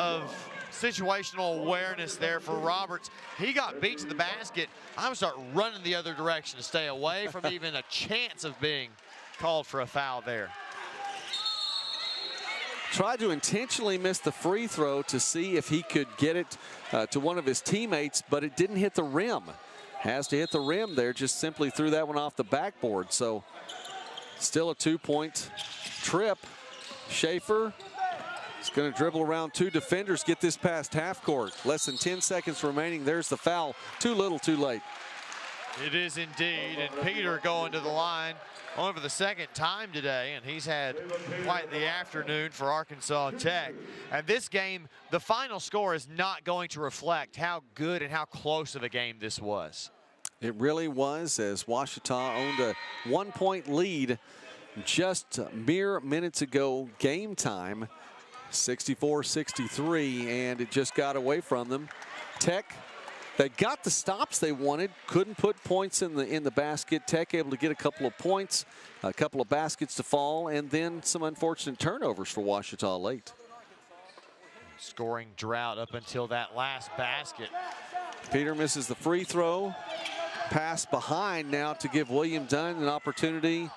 situational awareness there for Roberts. He got beat to the basket. I'm going to start running the other direction to stay away from even a chance of being called for a foul there. Tried to intentionally miss the free throw to see if he could get it to one of his teammates, but it didn't hit the rim. Has to hit the rim there, just simply threw that one off the backboard. So still a 2-point trip. Schaefer is going to dribble around 2 defenders, get this past half court. Less than 10 seconds remaining. There's the foul. Too little, too late. It is indeed, and Peter going to the line only for the second time today, and he's had quite the afternoon for Arkansas Tech. And this game, the final score is not going to reflect how good and how close of a game this was. It really was, as Ouachita owned a 1-point lead just mere minutes ago game time, 64-63, and it just got away from them. Tech, they got the stops they wanted, couldn't put points in the basket. Tech able to get a couple of points, a couple of baskets to fall, and then some unfortunate turnovers for Ouachita late. Scoring drought up until that last basket. Peter misses the free throw. Pass behind now to give William Dunn an opportunity.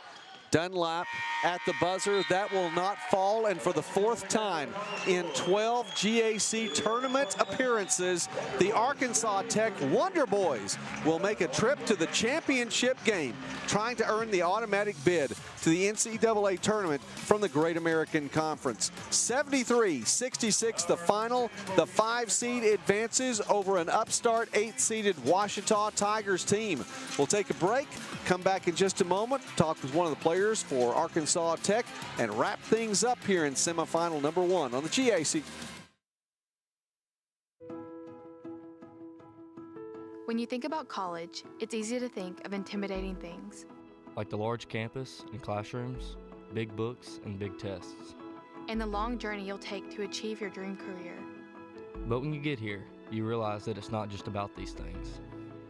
Dunlap at the buzzer. That will not fall. And for the 4th time in 12 GAC tournament appearances, the Arkansas Tech Wonder Boys will make a trip to the championship game, trying to earn the automatic bid to the NCAA tournament from the Great American Conference. 73-66 the final. The 5 seed advances over an upstart 8-seeded Ouachita Tigers team. We'll take a break, come back in just a moment, talk with one of the players for Arkansas Tech, and wrap things up here in semifinal number 1 on the GAC. When you think about college, it's easy to think of intimidating things. Like the large campus and classrooms, big books and big tests. And the long journey you'll take to achieve your dream career. But when you get here, you realize that it's not just about these things.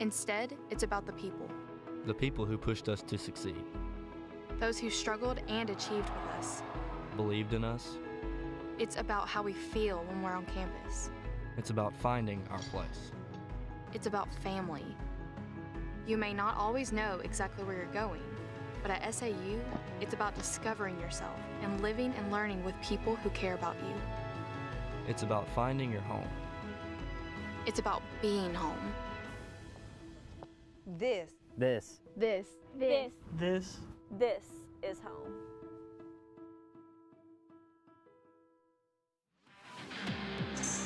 Instead, it's about the people. The people who pushed us to succeed. Those who struggled and achieved with us. Believed in us. It's about how we feel when we're on campus. It's about finding our place. It's about family. You may not always know exactly where you're going, but at SAU, it's about discovering yourself and living and learning with people who care about you. It's about finding your home. It's about being home. This is home.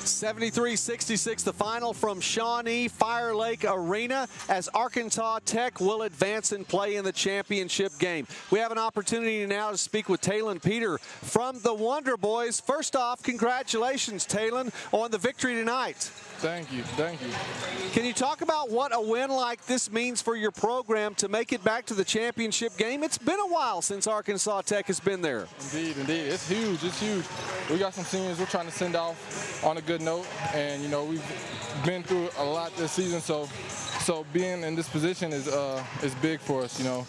73-66 the final from Shawnee Fire Lake Arena, as Arkansas Tech will advance and play in the championship game. We have an opportunity now to speak with Talon Peter from the Wonder Boys. First off, congratulations, Talon, on the victory tonight. Thank you. Thank you. Can you talk about what a win like this means for your program to make it back to the championship game? It's been a while since Arkansas Tech has been there. Indeed, indeed. It's huge. It's huge. We got some seniors we're trying to send off on a good note, and you know we've been through a lot this season, so being in this position is big for us. You know,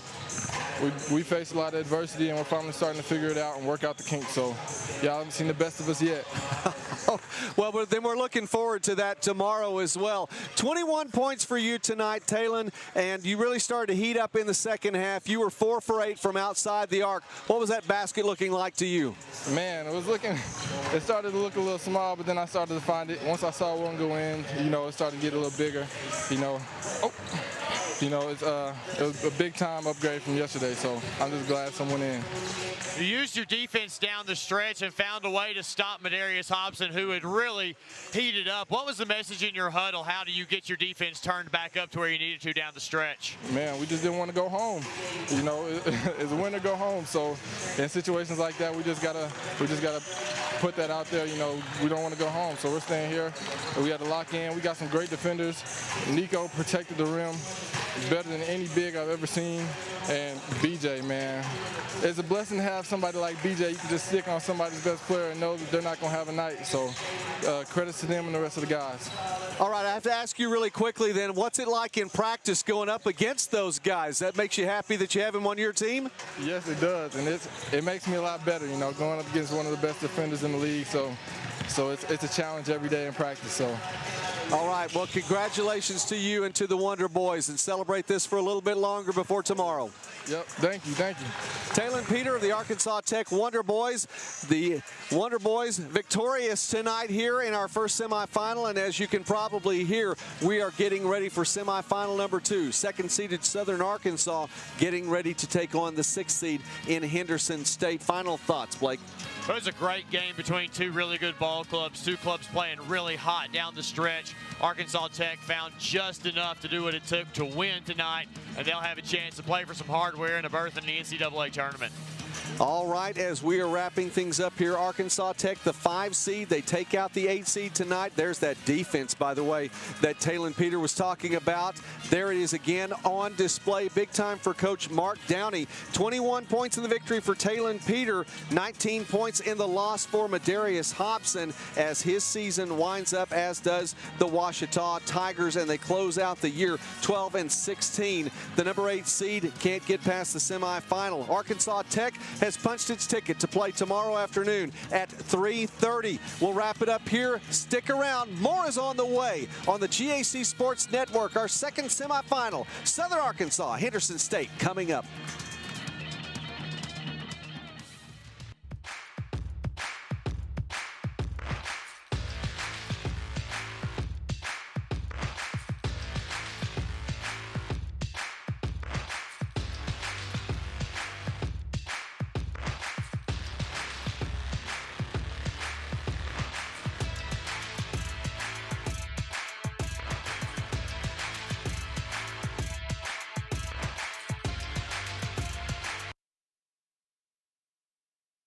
we faced a lot of adversity, and we're finally starting to figure it out and work out the kinks. So y'all haven't seen the best of us yet. Well, then we're looking forward to that tomorrow as well. 21 points for you tonight, Talon, and you really started to heat up in the second half. You were 4 for 8 from outside the arc. What was that basket looking like to you? Man, it started to look a little small, but then I started to find it. Once I saw one go in, you know, it started to get a little bigger, you know. You know, it was a big-time upgrade from yesterday, so I'm just glad someone in. You used your defense down the stretch and found a way to stop Madarius Hobson, who had really heated up. What was the message in your huddle? How do you get your defense turned back up to where you needed to down the stretch? Man, we just didn't want to go home. You know, it's a win to go home. So in situations like that, we just gotta put that out there. You know, we don't want to go home, so we're staying here. We had to lock in. We got some great defenders. Nico protected the rim. better than any big I've ever seen. And BJ, man, it's a blessing to have somebody like BJ. You can just stick on somebody's best player and know that they're not going to have a night. So credits to them and the rest of the guys. All right, I have to ask you really quickly then, what's it like in practice going up against those guys? That makes you happy that you have him on your team? Yes, it does, and it makes me a lot better, you know, going up against one of the best defenders in the league. So it's a challenge every day in practice. So. All right, well, congratulations to you and to the Wonder Boys, and celebrate this for a little bit longer before tomorrow. Yep, thank you, thank you. Talon Peter of the Arkansas Tech Wonder Boys. The Wonder Boys victorious tonight here in our first semifinal, and as you can probably hear, we are getting ready for semifinal number 2. Second-seeded Southern Arkansas getting ready to take on the 6th seed in Henderson State. Final thoughts, Blake? It was a great game between two really good ball clubs, two clubs playing really hot down the stretch. Arkansas Tech found just enough to do what it took to win tonight, and they'll have a chance to play for some hardware and a berth in the NCAA tournament. All right, as we are wrapping things up here, Arkansas Tech, the 5 seed, they take out the 8 seed tonight. There's that defense, by the way, that Talon Peter was talking about. There it is again on display. Big time for Coach Mark Downey. 21 points in the victory for Talon Peter, 19 points in the loss for Madarius Hobson as his season winds up, as does the Ouachita Tigers, and they close out the year 12-16. The number 8 seed can't get past the semifinal. Arkansas Tech has punched its ticket to play tomorrow afternoon at 3:30. We'll wrap it up here. Stick around. More is on the way on the GAC Sports Network. Our second semifinal, Southern Arkansas, Henderson State, coming up.